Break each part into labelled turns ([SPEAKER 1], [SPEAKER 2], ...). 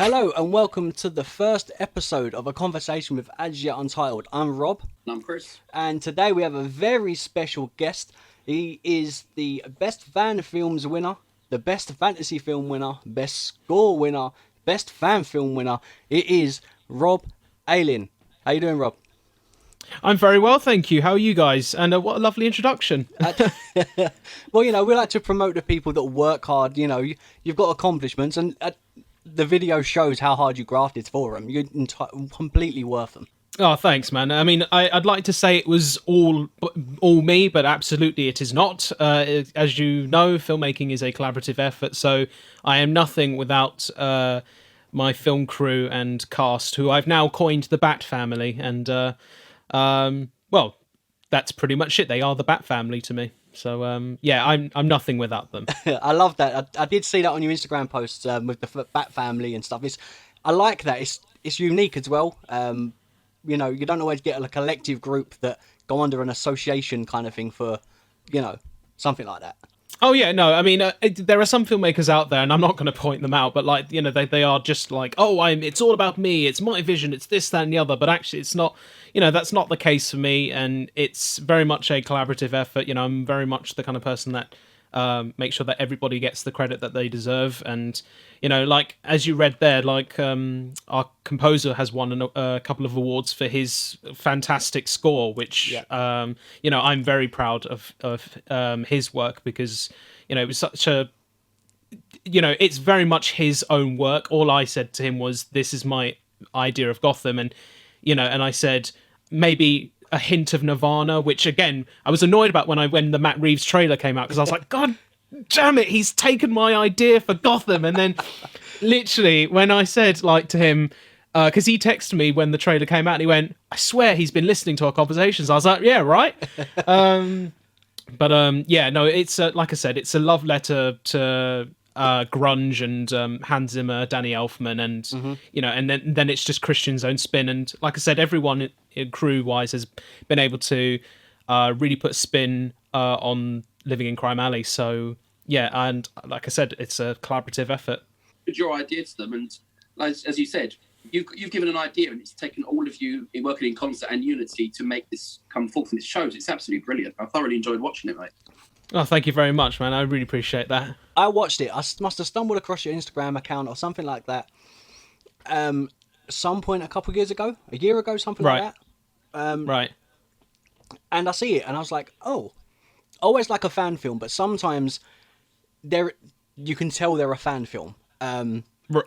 [SPEAKER 1] Hello and welcome to the first episode of a conversation with AsYetUntitled. I'm Rob.
[SPEAKER 2] And I'm Kris.
[SPEAKER 1] And today we have a very special guest. He is the best fan films winner, the best fantasy film winner, best score winner, best fan film winner. It is Rob Ayling. How you doing, Rob?
[SPEAKER 3] I'm very well, thank you. How are you guys? And what a lovely introduction.
[SPEAKER 1] Well, we like to promote the people that work hard. You've got accomplishments, and the video shows how hard you grafted for them. You're completely worth them.
[SPEAKER 3] Oh, thanks, man. I mean, I'd like to say it was all me, but absolutely it is not. As you know, filmmaking is a collaborative effort, so I am nothing without my film crew and cast, who I've now coined the BatFamily. And, well, that's pretty much it. They are the BatFamily to me. So, yeah, I'm nothing without them.
[SPEAKER 1] I love that. I did see that on your Instagram posts with the BatFamily and stuff. I like that. It's unique as well. You don't always get a collective group that go under an association kind of thing for, something like that.
[SPEAKER 3] Oh yeah, no, I mean, there are some filmmakers out there, and I'm not going to point them out, but they are just like, it's all about me, it's my vision, it's this, that, and the other. But actually, it's not. That's not the case for me, and it's very much a collaborative effort. I'm very much the kind of person that makes sure that everybody gets the credit that they deserve. And like as you read there, like our composer has won a couple of awards for his fantastic score, which I'm very proud of his work, because it was such a it's very much his own work. All I said to him was, this is my idea of Gotham, and and I said maybe a hint of Nirvana, which again I was annoyed about when the Matt Reeves trailer came out, because I was like, God damn it, he's taken my idea for Gotham. And then literally when I said to him, because he texted me when the trailer came out, and he went, I swear he's been listening to our conversations. I was like, yeah, right. It's like I said, it's a love letter to grunge and Hans Zimmer, Danny Elfman, and and then it's just Christian's own spin. And like I said, everyone crew wise has been able to really put a spin on Living in Crime Alley. So yeah, and like I said, it's a collaborative effort.
[SPEAKER 2] It's your idea to them, and as you said, you've given an idea, and it's taken all of you working in concert and unity to make this come forth, and it shows. It's absolutely brilliant. I thoroughly enjoyed watching it, mate.
[SPEAKER 3] Oh, thank you very much, man. I really appreciate that.
[SPEAKER 1] I watched it. I must have stumbled across your Instagram account or something like that. Some point a couple of years ago, a year ago, something like that.
[SPEAKER 3] Right.
[SPEAKER 1] And I see it, and I was like, oh, always like a fan film, but sometimes you can tell they're a fan film.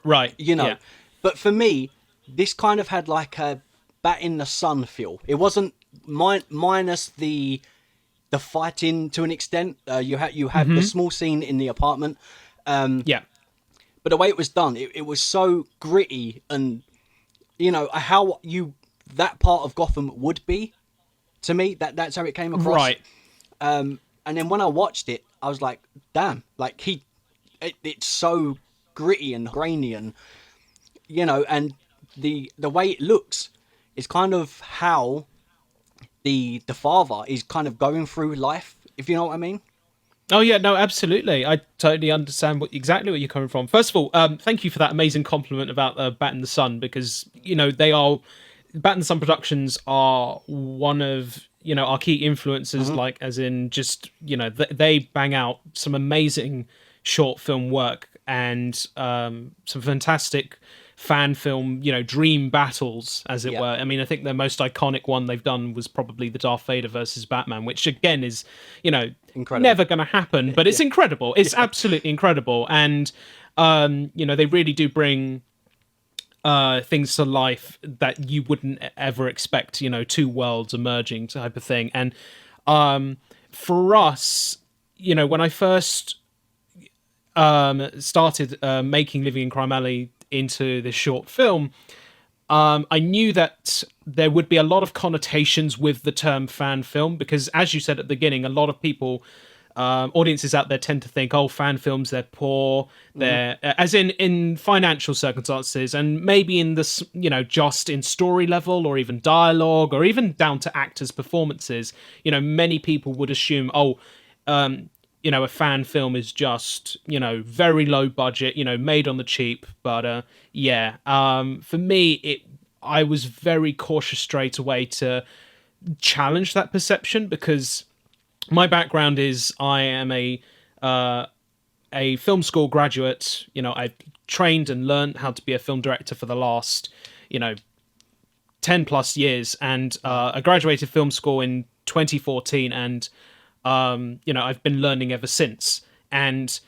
[SPEAKER 3] Right.
[SPEAKER 1] Yeah. But for me, this kind of had like a Bat in the Sun feel. It wasn't minus the fighting to an extent. You had the small scene in the apartment. But the way it was done, it was so gritty, and how that part of Gotham would be to me. That's how it came across.
[SPEAKER 3] Right.
[SPEAKER 1] And then when I watched it, I was like, damn, like it's so gritty and grainy, and and the way it looks is kind of how the father is kind of going through life, if you know what I mean.
[SPEAKER 3] Oh yeah, no, absolutely. I totally understand exactly where you're coming from. First of all, thank you for that amazing compliment about Bat in the Sun, because they are Bat in the Sun Productions are one of our key influences. Like as in just they bang out some amazing short film work and some fantastic fan film, dream battles, as it were. I mean, I think the most iconic one they've done was probably the Darth Vader versus Batman, which again is, incredible. Never going to happen, but it's incredible. It's absolutely incredible. And, they really do bring things to life that you wouldn't ever expect, two worlds emerging type of thing. And for us, when I first started making Living in Crime Alley into this short film, I knew that there would be a lot of connotations with the term fan film, because as you said at the beginning, a lot of people, audiences out there tend to think, fan films, they're poor, they're as in financial circumstances, and maybe in this, just in story level, or even dialogue, or even down to actors' performances. Many people would assume, a fan film is just, very low budget, made on the cheap. But for me, I was very cautious straight away to challenge that perception, because my background is I am a film school graduate. I've trained and learned how to be a film director for the last, 10 plus years, and I graduated film school in 2014, and I've been learning ever since. And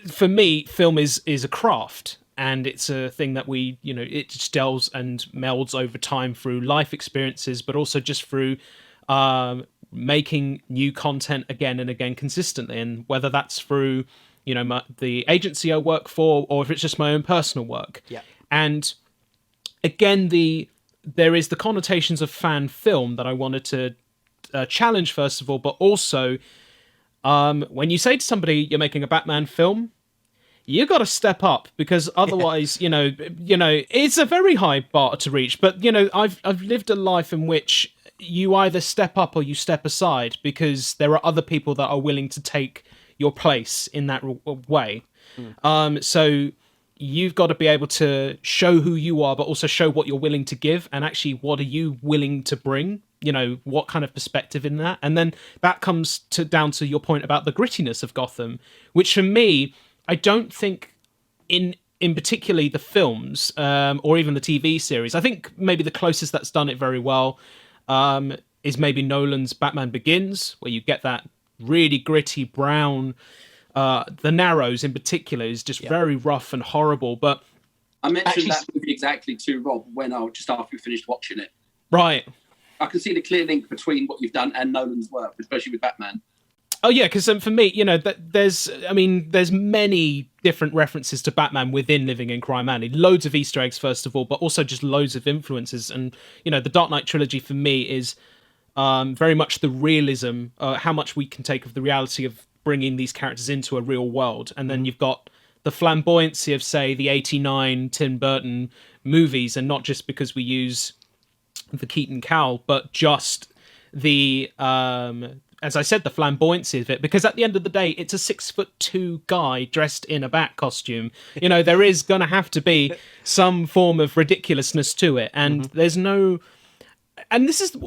[SPEAKER 3] for me, film is a craft, and it's a thing that we, it just delves and melds over time through life experiences, but also just through making new content again and again consistently. And whether that's through, the agency I work for, or if it's just my own personal work.
[SPEAKER 1] Yeah.
[SPEAKER 3] And again, there is the connotations of fan film that I wanted to challenge, first of all, but also when you say to somebody you're making a Batman film, you got to step up, because otherwise, it's a very high bar to reach. But I've lived a life in which you either step up or you step aside, because there are other people that are willing to take your place in that way. So you've got to be able to show who you are, but also show what you're willing to give, and actually what are you willing to bring, what kind of perspective in that. And then that comes down to your point about the grittiness of Gotham, which for me, I don't think in particularly the films, or even the TV series, I think maybe the closest that's done it very well is maybe Nolan's Batman Begins, where you get that really gritty brown. The Narrows in particular is just very rough and horrible. But
[SPEAKER 2] I mentioned that movie exactly to Rob just after we finished watching it.
[SPEAKER 3] Right.
[SPEAKER 2] I can see the clear link between what you've done and Nolan's work, especially with Batman.
[SPEAKER 3] Oh yeah, because for me, there's many different references to Batman within Living in Crime Alley. Loads of Easter eggs, first of all, but also just loads of influences. And the Dark Knight trilogy for me is very much the realism, how much we can take of the reality of bringing these characters into a real world. And then you've got the flamboyancy of, say, the 89 Tim Burton movies, and not just because we use the Keaton cowl, but just the as I said, the flamboyancy of it, because at the end of the day, it's a 6'2" guy dressed in a bat costume. There is going to have to be some form of ridiculousness to it. And there's no, and this is,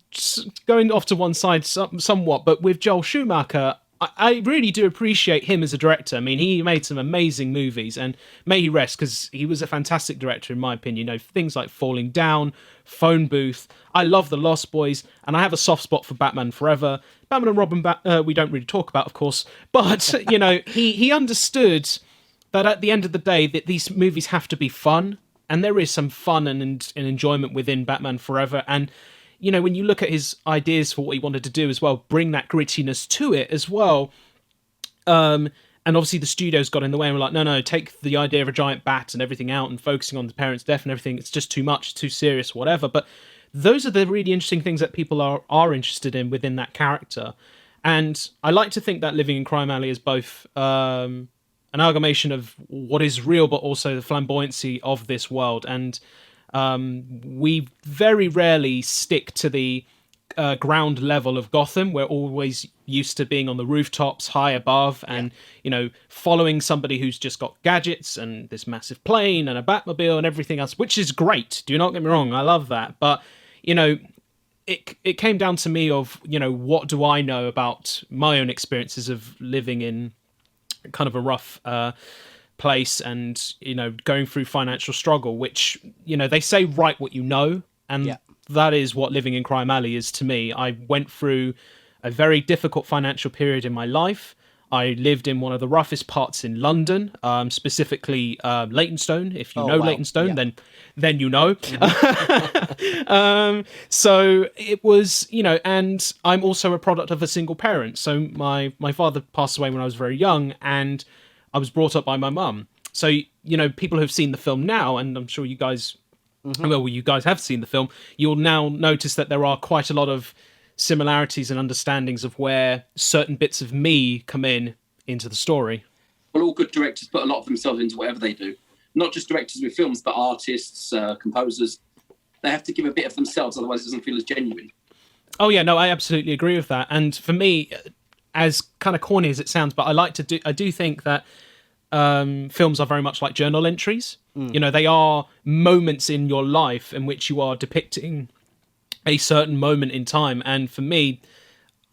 [SPEAKER 3] just going off to one side somewhat, but with Joel Schumacher, I really do appreciate him as a director. I mean, he made some amazing movies, and may he rest, because he was a fantastic director, in my opinion. Things like Falling Down, Phone Booth. I love The Lost Boys, and I have a soft spot for Batman Forever. Batman and Robin, we don't really talk about, of course, but, he understood that at the end of the day, that these movies have to be fun, and there is some fun and enjoyment within Batman Forever. And when you look at his ideas for what he wanted to do as well, bring that grittiness to it as well. And obviously the studios got in the way and were like, no, take the idea of a giant bat and everything out, and focusing on the parents' death and everything. It's just too much, too serious, whatever. But those are the really interesting things that people are interested in within that character. And I like to think that Living in Crime Alley is both an amalgamation of what is real, but also the flamboyancy of this world. And we very rarely stick to the ground level of Gotham. We're always used to being on the rooftops high above, and following somebody who's just got gadgets and this massive plane and a Batmobile and everything else, which is great. Do not get me wrong, I love that. But it came down to me of what do I know about my own experiences of living in kind of a rough place, and going through financial struggle, which they say write what you know, and that is what Living in Crime Alley is to me. I went through a very difficult financial period in my life. I lived in one of the roughest parts in London, specifically Leytonstone. If you know Leytonstone, then you know. So it was, and I'm also a product of a single parent. So my father passed away when I was very young, and I was brought up by my mum. So, people who've seen the film now, and I'm sure you guys, well, you guys have seen the film, you'll now notice that there are quite a lot of similarities and understandings of where certain bits of me come into the story.
[SPEAKER 2] Well, all good directors put a lot of themselves into whatever they do. Not just directors with films, but artists, composers. They have to give a bit of themselves, otherwise it doesn't feel as genuine.
[SPEAKER 3] Oh, yeah, no, I absolutely agree with that. And for me, as kind of corny as it sounds, but I do think that films are very much like journal entries. You know, they are moments in your life in which you are depicting a certain moment in time. And for me,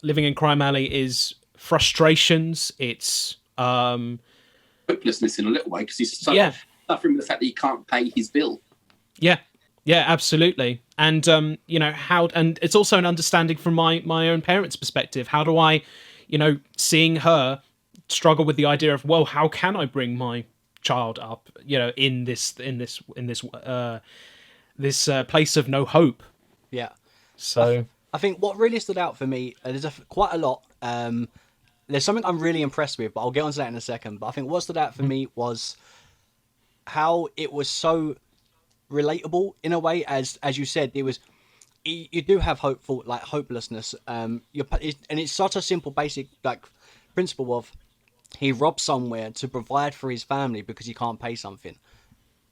[SPEAKER 3] living in Crime Alley is frustrations. It's
[SPEAKER 2] hopelessness in a little way, because he's
[SPEAKER 3] Yeah.
[SPEAKER 2] suffering with the fact that he can't pay his bill.
[SPEAKER 3] yeah, absolutely. And you know, and it's also an understanding from my own parents' perspective. How do I, you know, seeing her struggle with the idea of, well, how can I bring my child up, you know, in this place of no hope.
[SPEAKER 1] Yeah.
[SPEAKER 3] So
[SPEAKER 1] I think what really stood out for me, quite a lot. There's something I'm really impressed with, but I'll get onto that in a second. But I think what stood out for me was how it was so relatable in a way. As you said, it was. You do have hopelessness. And it's such a simple, basic principle of he robs somewhere to provide for his family because he can't pay something.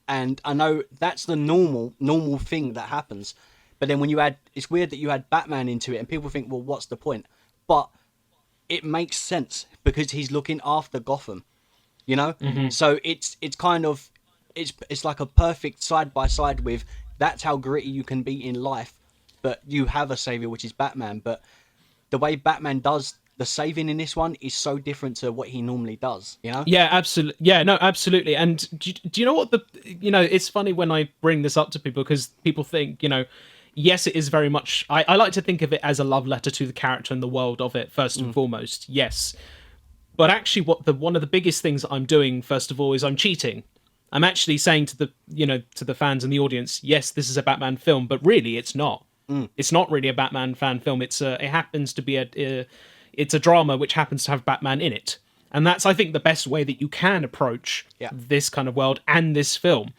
[SPEAKER 1] And I know that's the normal thing that happens. But then when it's weird that you add Batman into it and people think, well, what's the point? But it makes sense because he's looking after Gotham, you know? Mm-hmm. So it's kind of, it's like a perfect side by side with that's how gritty you can be in life. But you have a savior, which is Batman. But the way Batman does the saving in this one is so different to what he normally does, you know?
[SPEAKER 3] Yeah, absolutely. Yeah, no, absolutely. And do you know what it's funny when I bring this up to people because people think, you know, yes, it is very much, I like to think of it as a love letter to the character and the world of it, first and foremost. Yes. But actually one of the biggest things that I'm doing, first of all, is I'm cheating. I'm actually saying to the fans and the audience, yes, this is a Batman film, but really it's not. It's not really a Batman fan film. It happens to be it's a drama which happens to have Batman in it. And that's, I think, the best way that you can approach this kind of world and this film.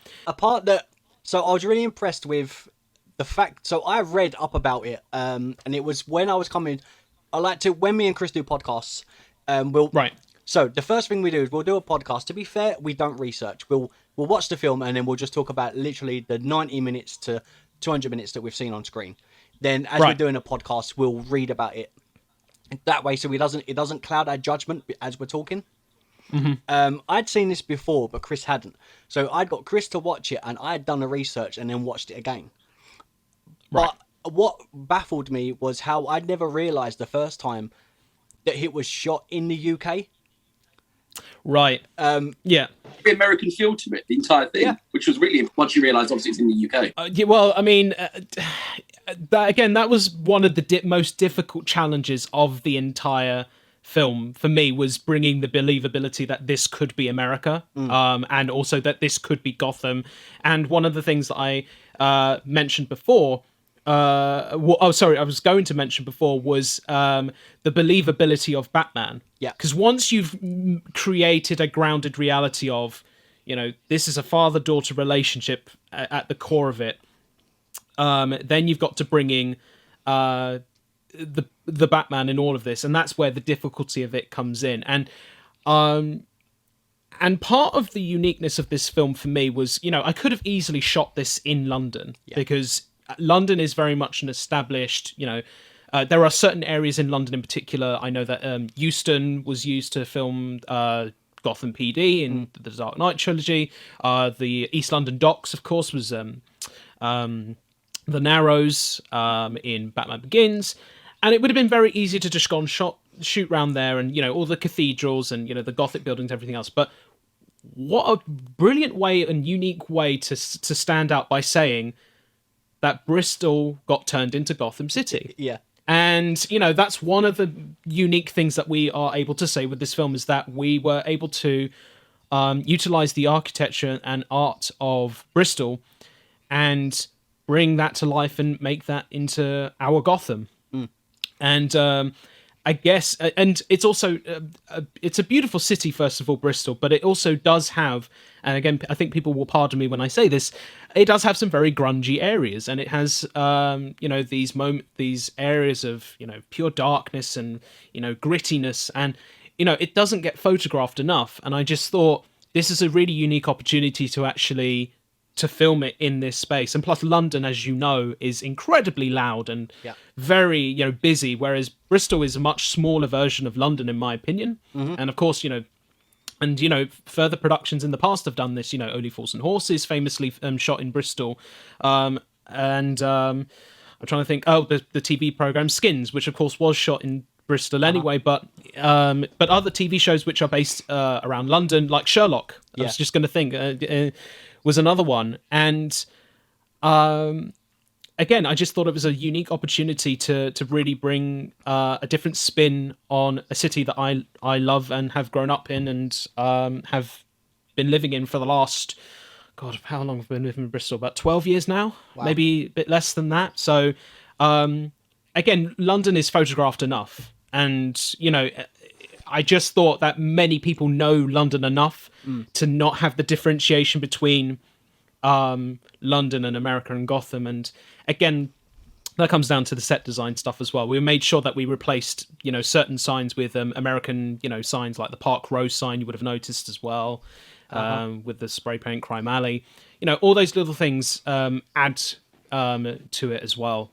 [SPEAKER 1] So I was really impressed with the fact, so I read up about it, and it was when I was coming, when me and Kris do podcasts,
[SPEAKER 3] Right.
[SPEAKER 1] So the first thing we do is we'll do a podcast. To be fair, we don't research. We'll watch the film and then we'll just talk about literally the 90 minutes to 200 minutes that we've seen on screen. Then as we're doing a podcast, we'll read about it that way, so it doesn't cloud our judgment as we're talking. Mm-hmm. I'd seen this before, but Kris hadn't. So I'd got Kris to watch it, and I had done the research and then watched it again. Right. But what baffled me was how I'd never realised the first time that it was shot in the UK.
[SPEAKER 3] Right. Yeah.
[SPEAKER 2] The American feel to it, the entire thing, which was really, once you realise, obviously, it's in the UK.
[SPEAKER 3] Well, I mean, that was one of the most difficult challenges of the entire film for me, was bringing the believability that this could be America, and also that this could be Gotham. And one of the things that I mentioned before, I was going to mention before, was the believability of Batman.
[SPEAKER 1] Yeah.
[SPEAKER 3] Because once you've created a grounded reality of, you know, this is a father-daughter relationship at the core of it, then you've got to bring in the Batman in all of this, and that's where the difficulty of it comes in. And part of the uniqueness of this film for me was, you know, I could have easily shot this in London, because London is very much an established, you know, there are certain areas in London in particular. I know that Euston was used to film Gotham PD in the Dark Knight trilogy. The East London Docks, of course, was the Narrows in Batman Begins. And it would have been very easy to just go and shoot around there, and, you know, all the cathedrals and, you know, the Gothic buildings, everything else. But what a brilliant way and unique way to stand out by saying that Bristol got turned into Gotham City.
[SPEAKER 1] Yeah.
[SPEAKER 3] And, you know, that's one of the unique things that we are able to say with this film, is that we were able to utilize the architecture and art of Bristol and bring that to life and make that into our Gotham. And I guess, and it's also, it's a beautiful city, first of all, Bristol, but it also does have, and again, I think people will pardon me when I say this, it does have some very grungy areas, and it has, you know, these areas of, you know, pure darkness and, you know, grittiness, and, you know, it doesn't get photographed enough. And I just thought this is a really unique opportunity to actually to film it in this space. And plus, London, as you know, is incredibly loud and very, busy, whereas Bristol is a much smaller version of London, in my opinion. And of course, further productions in the past have done this. Only Fools and Horses, famously shot in Bristol. I'm trying to think. Oh, the TV program Skins, which of course was shot in Bristol anyway, but other TV shows which are based around London, like Sherlock. I was just going to think was another one, and again, I just thought it was a unique opportunity to really bring a different spin on a city that I love and have grown up in and have been living in for the last, God, how long have I been living in Bristol? About 12 years now, maybe a bit less than that. So again, London is photographed enough, and I just thought that many people know London enough to not have the differentiation between London and America and Gotham. And again, that comes down to the set design stuff as well. We made sure that we replaced, certain signs with American, signs like the Park Row sign you would have noticed as well, with the spray paint Crime Alley. All those little things add to it as well.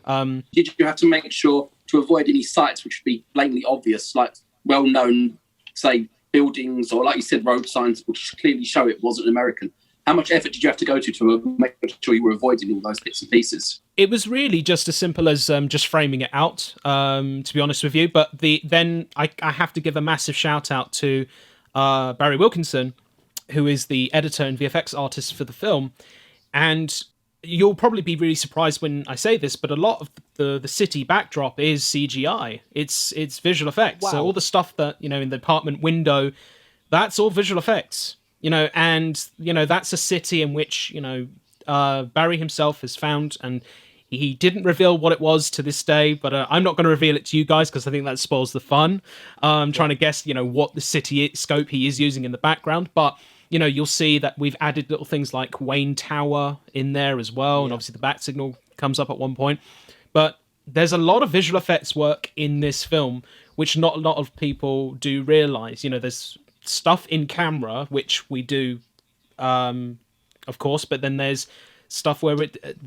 [SPEAKER 2] Did you have to make sure to avoid any sites which would be blatantly obvious, like well-known, say, buildings, or like you said, road signs, which clearly show it wasn't American? How much effort did you have to go to make sure you were avoiding all those bits and pieces?
[SPEAKER 3] It was really just as simple as just framing it out, to be honest with you. But then I have to give a massive shout out to Barry Wilkinson, who is the editor and VFX artist for the film. And you'll probably be really surprised when I say this, but a lot of the city backdrop is CGI. It's visual effects. Wow. So all the stuff that, in the apartment window, that's all visual effects. And that's a city in which Barry himself has found, and he didn't reveal what it was to this day, but I'm not going to reveal it to you guys because I think that spoils the fun. Trying to guess what the city scope he is using in the background, but you'll see that we've added little things like Wayne Tower in there as well, and obviously the bat signal comes up at one point. But there's a lot of visual effects work in this film which not a lot of people do realize. There's stuff in camera which we do, of course, but then there's stuff where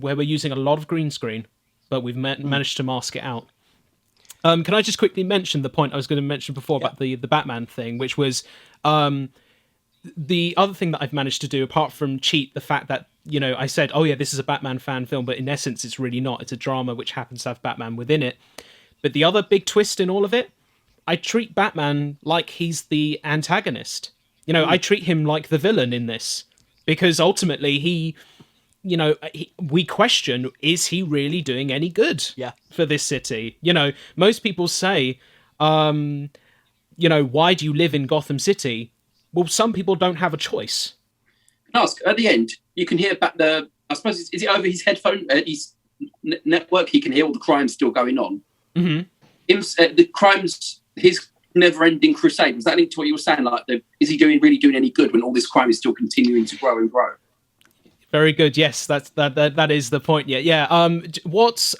[SPEAKER 3] we're using a lot of green screen, but we've managed to mask it out. Can I just quickly mention the point I was going to mention before about the Batman thing, which was the other thing that I've managed to do, apart from cheat the fact that I said, oh yeah, this is a Batman fan film, but in essence it's really not. It's a drama which happens to have Batman within it. But the other big twist in all of it, I treat Batman like he's the antagonist. I treat him like the villain in this, because ultimately we question, is he really doing any good for this city? Most people say, why do you live in Gotham City? Well, some people don't have a choice.
[SPEAKER 2] Ask at the end, you can hear back I suppose, is it over his headphone, his network? He can hear all the crimes still going on. Mm-hmm. The crimes, his never-ending crusade. Was that linked to what you were saying? Like, is he really doing any good when all this crime is still continuing to grow and grow?
[SPEAKER 3] Very good. Yes, that is the point. Yeah. What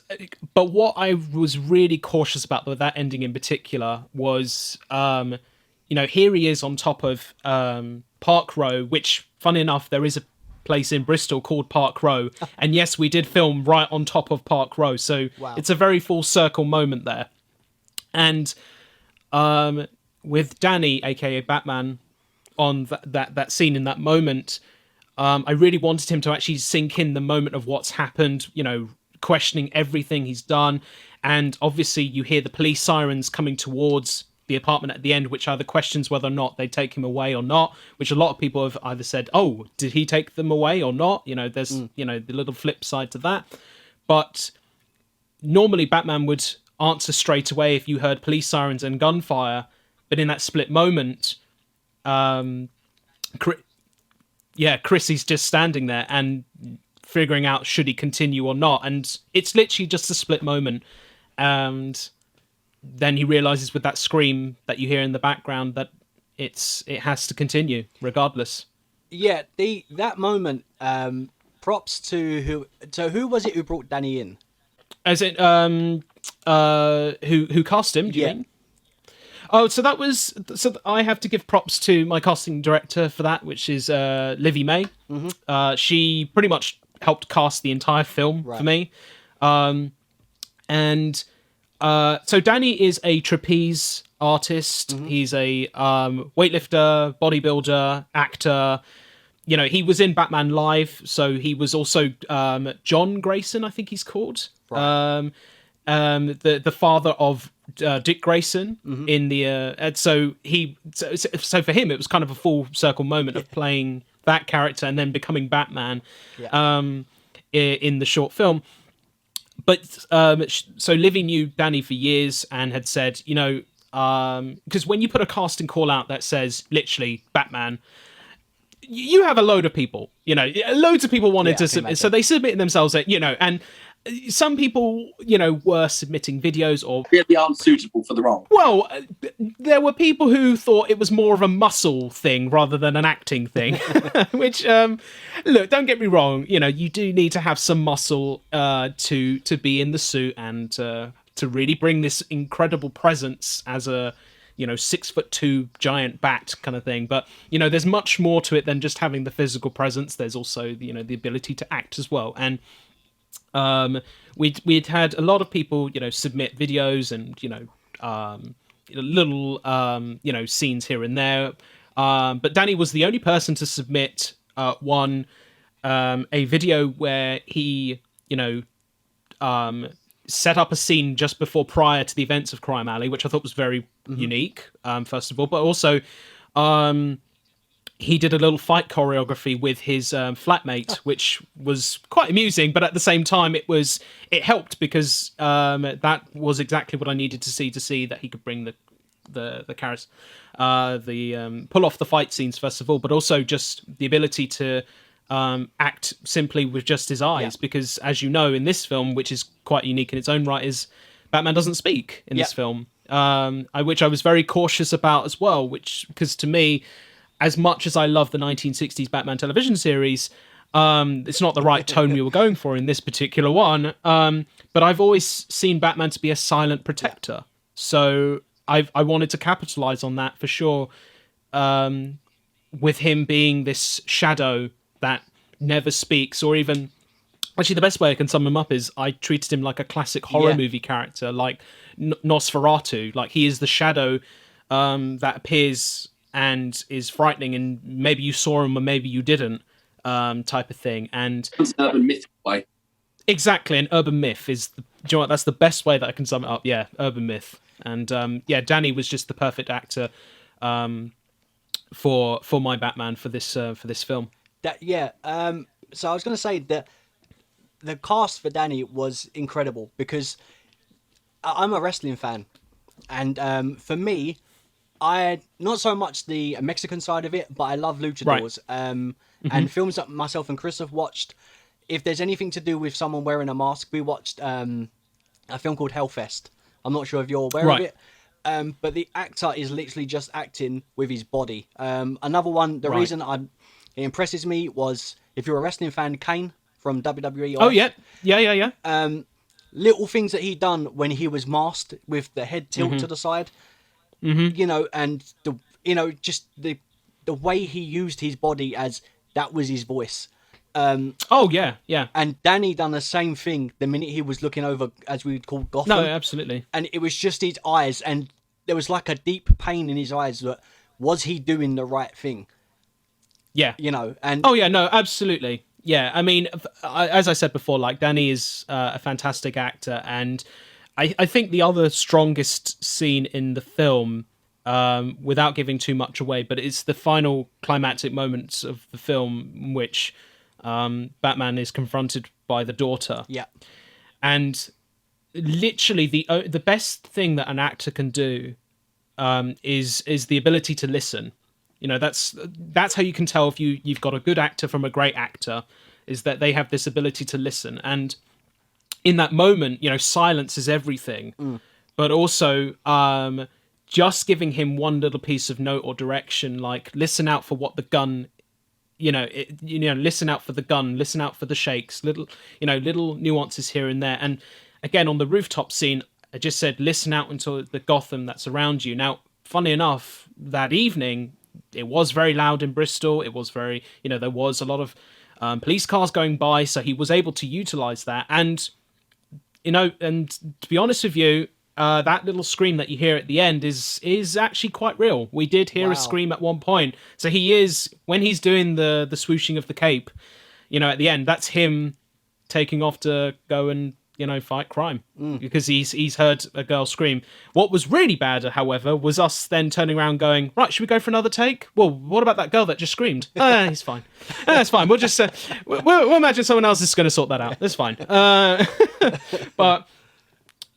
[SPEAKER 3] I was really cautious about with that ending in particular was, here he is on top of Park Row, which, funny enough, there is a place in Bristol called Park Row, and yes, we did film right on top of Park Row, so It's a very full circle moment there. And with Danny, aka Batman, on that scene in that moment, I really wanted him to actually sink in the moment of what's happened, questioning everything he's done. And obviously you hear the police sirens coming towards the apartment at the end, which either questions whether or not they take him away or not, which a lot of people have either said, oh, did he take them away or not? There's, the little flip side to that. But normally Batman would answer straight away if you heard police sirens and gunfire. But in that split moment, Chris is just standing there and figuring out should he continue or not. And it's literally just a split moment. And then he realizes with that scream that you hear in the background that it has to continue regardless.
[SPEAKER 1] Yeah, that moment, props to who. So who was it who brought Danny in?
[SPEAKER 3] As in, who cast him? Do you mean? Oh, so that was I have to give props to my casting director for that, which is Livy May. She pretty much helped cast the entire film for me. And so Danny is a trapeze artist. He's a weightlifter, bodybuilder, actor. You know, he was in Batman Live, so he was also John Grayson, I think he's called. Right. The father of Dick Grayson in the so for him it was kind of a full circle moment of playing that character and then becoming Batman in the short film. But so Livy knew Danny for years and had said, you know, because when you put a casting call out that says literally Batman, you have a load of people, you know, loads of people wanted to submit, so they submitted themselves, you know, and some people, you know, were submitting videos or
[SPEAKER 2] really aren't suitable for the role.
[SPEAKER 3] Well, there were people who thought it was more of a muscle thing rather than an acting thing, which, look, don't get me wrong, you know, you do need to have some muscle to be in the suit and to really bring this incredible presence as a, you know, 6'2" giant bat kind of thing. But, you know, there's much more to it than just having the physical presence. There's also, you know, the ability to act as well. And we'd had a lot of people, you know, submit videos and, you know, little, you know, scenes here and there. But Danny was the only person to submit a video where he, you know, set up a scene just prior to the events of Crime Alley, which I thought was very unique, first of all. But also, he did a little fight choreography with his flatmate, which was quite amusing. But at the same time, it helped because that was exactly what I needed to see that he could bring the characters, pull off the fight scenes first of all, but also just the ability to act simply with just his eyes, because as you know, in this film, which is quite unique in its own right, is Batman doesn't speak in this film, which I was very cautious about as well, because to me, as much as I love the 1960s Batman television series, it's not the right tone we were going for in this particular one, but I've always seen Batman to be a silent protector, so I wanted to capitalize on that for sure, with him being this shadow that never speaks, or even actually the best way I can sum him up is I treated him like a classic horror movie character, like Nosferatu. Like he is the shadow that appears and is frightening, and maybe you saw him or maybe you didn't, type of thing. And
[SPEAKER 2] it's an urban myth way.
[SPEAKER 3] Exactly, an urban myth is do you know what, that's the best way that I can sum it up. Yeah, urban myth. And Danny was just the perfect actor for my Batman for this film.
[SPEAKER 1] So I was going to say that the cast for Danny was incredible because I'm a wrestling fan, and for me, I not so much the Mexican side of it, but I love luchadors. Right. And films that myself and Chris have watched. If there's anything to do with someone wearing a mask, we watched a film called Hellfest. I'm not sure if you're aware of it. But the actor is literally just acting with his body. Another one, the reason it impresses me was, if you're a wrestling fan, Kane from WWE.
[SPEAKER 3] Oh, yeah.
[SPEAKER 1] Little things that he done when he was masked with the head tilt to the side. You know, and just the way he used his body as that was his voice.
[SPEAKER 3] Yeah.
[SPEAKER 1] And Danny done the same thing the minute he was looking over, as we would call Gotham.
[SPEAKER 3] No, absolutely.
[SPEAKER 1] And it was just his eyes, and there was like a deep pain in his eyes that, was he doing the right thing?
[SPEAKER 3] Yeah.
[SPEAKER 1] You know, and...
[SPEAKER 3] Oh, yeah, no, absolutely. Yeah, I mean, as I said before, like, Danny is a fantastic actor, and I think the other strongest scene in the film, without giving too much away, but it's the final climactic moments of the film in which Batman is confronted by the daughter.
[SPEAKER 1] Yeah.
[SPEAKER 3] And literally the best thing that an actor can do is the ability to listen. You know, that's how you can tell if you've got a good actor from a great actor, is that they have this ability to listen. And in that moment, you know, silence is everything. But also just giving him one little piece of note or direction, like listen out for what the gun, listen out for the gun, listen out for the shakes, little nuances here and there. And again, on the rooftop scene, I just said, listen out into the Gotham that's around you. Now, funny enough, that evening, it was very loud in Bristol. It was very, there was a lot of police cars going by, so he was able to utilize that. And, and to be honest with you, that little scream that you hear at the end is actually quite real. We did hear a scream at one point. So he is, when he's doing the swooshing of the cape, at the end, that's him taking off to go and, fight crime, because he's heard a girl scream. What was really bad, however, was us then turning around going, right, should we go for another take? Well, what about that girl that just screamed? He's fine. That's fine. We'll just, we'll imagine someone else is going to sort that out. That's fine. But,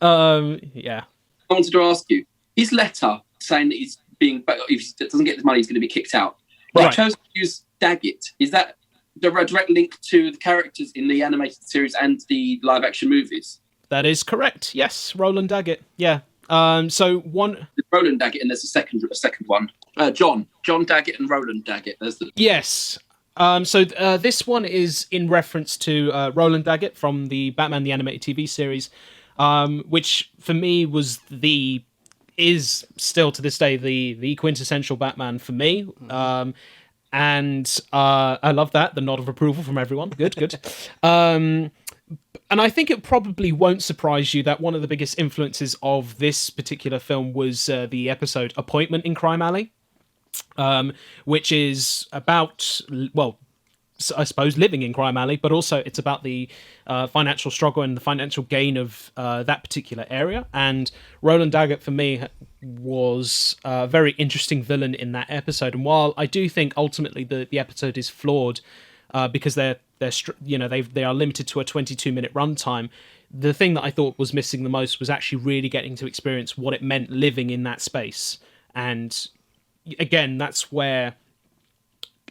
[SPEAKER 3] yeah.
[SPEAKER 2] I wanted to ask you, his letter saying that he's being, if he doesn't get the money, he's going to be kicked out. Right. He chose to use Daggett. Is that the direct link to the characters in the animated series and the live action movies?
[SPEAKER 3] That is correct. Yes, Roland Daggett. Yeah. So one
[SPEAKER 2] Roland Daggett, and there's a second one. John Daggett and Roland Daggett. There's the
[SPEAKER 3] yes. So this one is in reference to Roland Daggett from the Batman the Animated TV series, which for me is still to this day the quintessential Batman for me. And I love that, the nod of approval from everyone. Good. And I think it probably won't surprise you that one of the biggest influences of this particular film was the episode Appointment in Crime Alley, which is about, well, I suppose living in Crime Alley, but also it's about the financial struggle and the financial gain of that particular area. And Roland Daggett, for me, was a very interesting villain in that episode. And while I do think ultimately the episode is flawed because they are limited to a 22-minute runtime, the thing that I thought was missing the most was actually really getting to experience what it meant living in that space. And again, that's where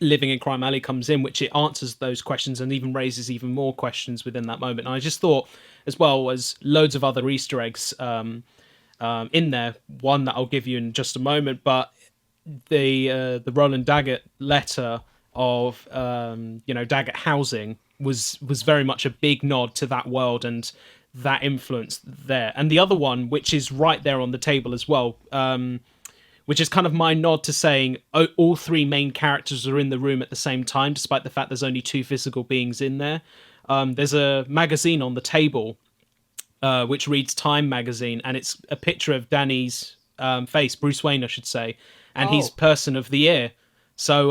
[SPEAKER 3] Living in Crime Alley comes in, which it answers those questions and even raises even more questions within that moment. And I just thought, as well as loads of other Easter eggs in there, one that I'll give you in just a moment, but the Roland Daggett letter of Daggett housing was very much a big nod to that world and that influence there. And the other one, which is right there on the table as well, which is kind of my nod to saying all three main characters are in the room at the same time, despite the fact there's only two physical beings in there. There's a magazine on the table, which reads Time magazine, and it's a picture of Danny's face, Bruce Wayne, I should say, and he's Person of the Year. So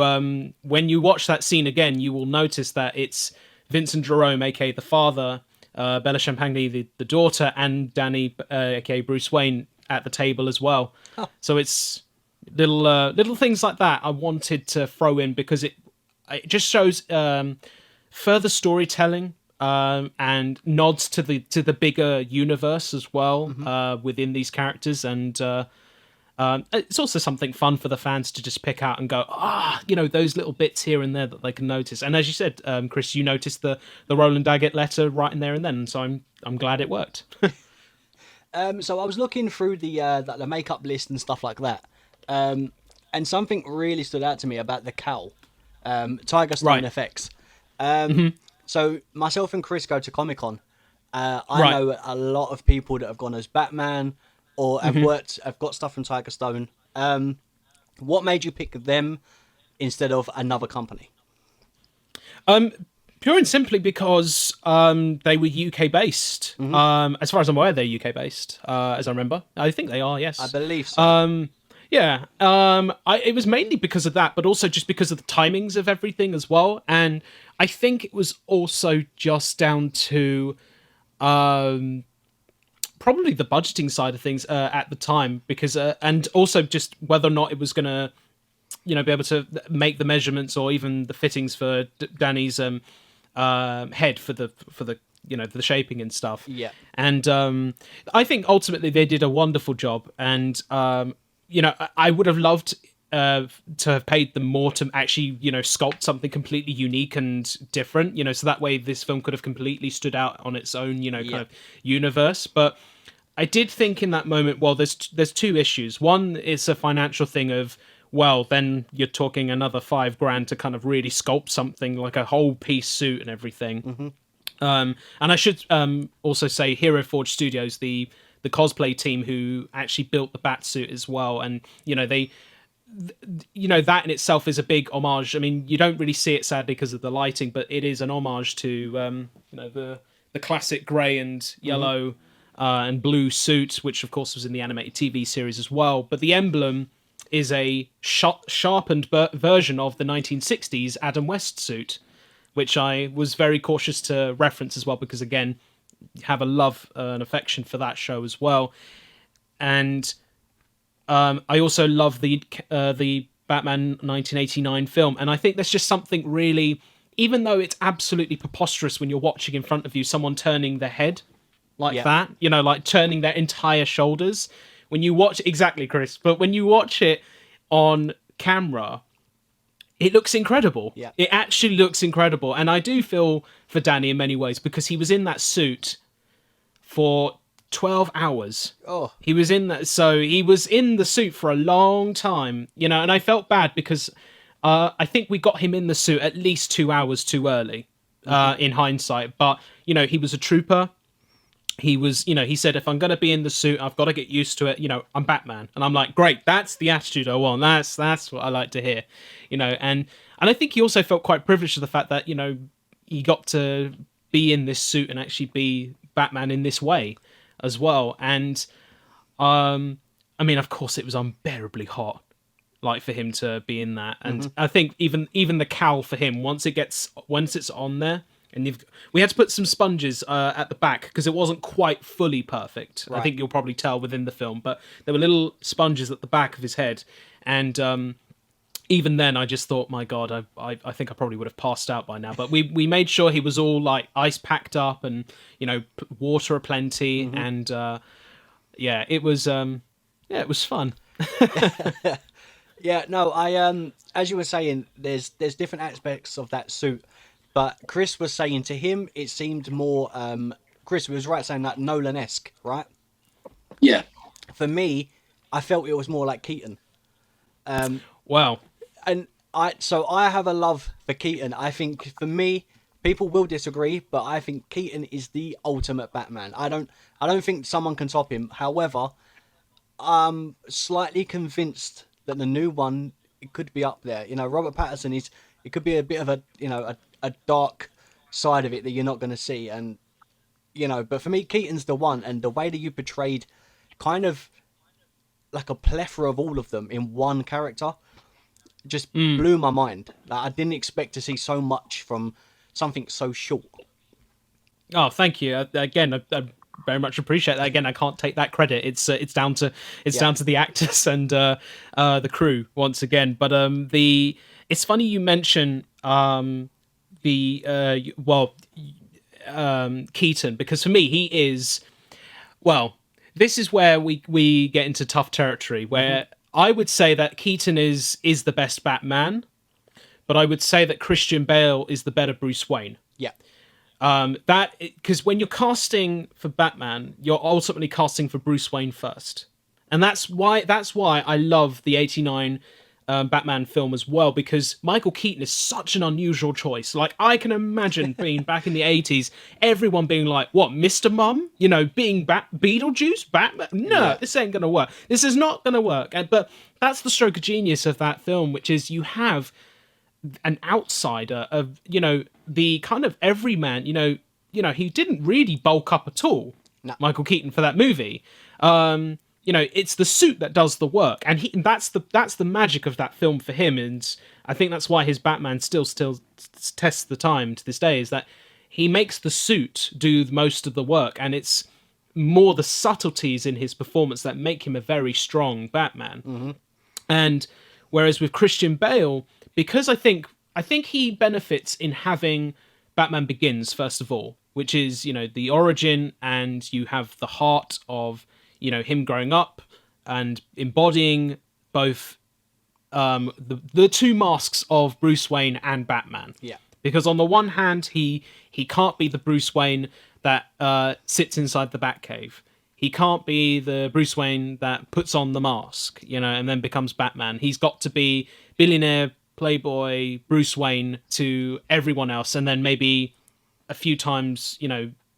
[SPEAKER 3] when you watch that scene again, you will notice that it's Vincent Jerome, aka the father, Bella Champagne, the daughter, and Danny, aka Bruce Wayne, at the table as well. So it's little things like that I wanted to throw in because it just shows further storytelling and nods to the bigger universe as well within these characters, and it's also something fun for the fans to just pick out and go, those little bits here and there that they can notice. And as you said, Kris, you noticed the Roland Daggett letter right in there and then, so I'm glad it worked.
[SPEAKER 1] So I was looking through the makeup list and stuff like that, and something really stood out to me about the cowl, Tiger Stone effects. So myself and Kris go to Comic-Con. I know a lot of people that have gone as Batman or have got stuff from Tiger Stone. What made you pick them instead of another company?
[SPEAKER 3] Pure and simply because they were UK based. As far as I'm aware, they're UK based. As I remember, I think they are. Yes,
[SPEAKER 1] I believe so.
[SPEAKER 3] Yeah. It was mainly because of that, but also just because of the timings of everything as well. And I think it was also just down to probably the budgeting side of things at the time, because and also just whether or not it was going to, be able to make the measurements or even the fittings for Danny's head for the the shaping and stuff.
[SPEAKER 1] Yeah.
[SPEAKER 3] And I think ultimately they did a wonderful job, and I would have loved to have paid them more to actually sculpt something completely unique and different, so that way this film could have completely stood out on its own kind of universe. But I did think in that moment, well, there's two issues. One is a financial thing of, well, then you're talking another $5,000 to kind of really sculpt something like a whole piece suit and everything. And I should also say Hero Forge Studios, the the cosplay team who actually built the bat suit as well. And that in itself is a big homage. I mean, you don't really see it sadly because of the lighting, but it is an homage to the classic grey and yellow and blue suit, which of course was in the animated TV series as well. But the emblem is a sharpened version of the 1960s Adam West suit, which I was very cautious to reference as well, because again, have a love and affection for that show as well. And I also love the Batman 1989 film, and I think there's just something really, even though it's absolutely preposterous when you're watching in front of you someone turning their head like that, like turning their entire shoulders. When you watch, exactly, Chris, but when you watch it on camera, it looks incredible. Yeah. It actually looks incredible. And I do feel for Danny in many ways, because he was in that suit for 12 hours. Oh. He was in that, so he was in the suit for a long time, and I felt bad because I think we got him in the suit at least 2 hours too early, in hindsight. But, he was a trooper. He was, he said, if I'm going to be in the suit, I've got to get used to it. I'm Batman. And I'm like, great, that's the attitude I want. That's what I like to hear, and I think he also felt quite privileged to the fact that, he got to be in this suit and actually be Batman in this way as well. And, I mean, of course it was unbearably hot, like for him to be in that. And I think even the cowl for him, once it's on there, and we had to put some sponges at the back because it wasn't quite fully perfect. Right. I think you'll probably tell within the film, but there were little sponges at the back of his head. And even then, I just thought, my God, I think I probably would have passed out by now. But we made sure he was all like ice packed up and, water aplenty. And it was fun.
[SPEAKER 1] Yeah, no, I as you were saying, there's different aspects of that suit. But Chris was saying to him, it seemed more, Chris was right saying that Nolan-esque, right?
[SPEAKER 2] Yeah.
[SPEAKER 1] For me, I felt it was more like Keaton.
[SPEAKER 3] Wow.
[SPEAKER 1] And I have a love for Keaton. I think for me, people will disagree, but I think Keaton is the ultimate Batman. I don't think someone can top him. However, I'm slightly convinced that the new one, it could be up there. Robert Pattinson it could be a bit of a dark side of it that you're not going to see. And, but for me, Keaton's the one. And the way that you portrayed kind of like a plethora of all of them in one character just blew my mind. Like, I didn't expect to see so much from something so short.
[SPEAKER 3] Oh, thank you. Again, I very much appreciate that. Again, I can't take that credit. It's down to the actors and the crew once again. But it's funny you mention Keaton, because for me he is, this is where we get into tough territory, where I would say that Keaton is the best Batman, but I would say that Christian Bale is the better Bruce Wayne.
[SPEAKER 1] Yeah.
[SPEAKER 3] Because when you're casting for Batman, you're ultimately casting for Bruce Wayne first. And that's why I love the 89 Batman film as well, because Michael Keaton is such an unusual choice. Like, I can imagine being back in the 80s, everyone being like, what, Mr. Mum? Being Beetlejuice? Batman? No, This ain't gonna work. This is not gonna work. But that's the stroke of genius of that film, which is you have an outsider of, the kind of everyman, he didn't really bulk up at all, Michael Keaton, for that movie. It's the suit that does the work, and that's the magic of that film for him. And I think that's why his Batman still tests the time to this day, is that he makes the suit do most of the work, and it's more the subtleties in his performance that make him a very strong Batman. And whereas with Christian Bale, because I think he benefits in having Batman Begins first of all, which is the origin, and you have the heart of him growing up and embodying both the two masks of Bruce Wayne and Batman. Yeah. Because on the one hand, he can't be the Bruce Wayne that sits inside the Batcave. He can't be the Bruce Wayne that puts on the mask, and then becomes Batman. He's got to be billionaire, playboy Bruce Wayne to everyone else, and then maybe a few times,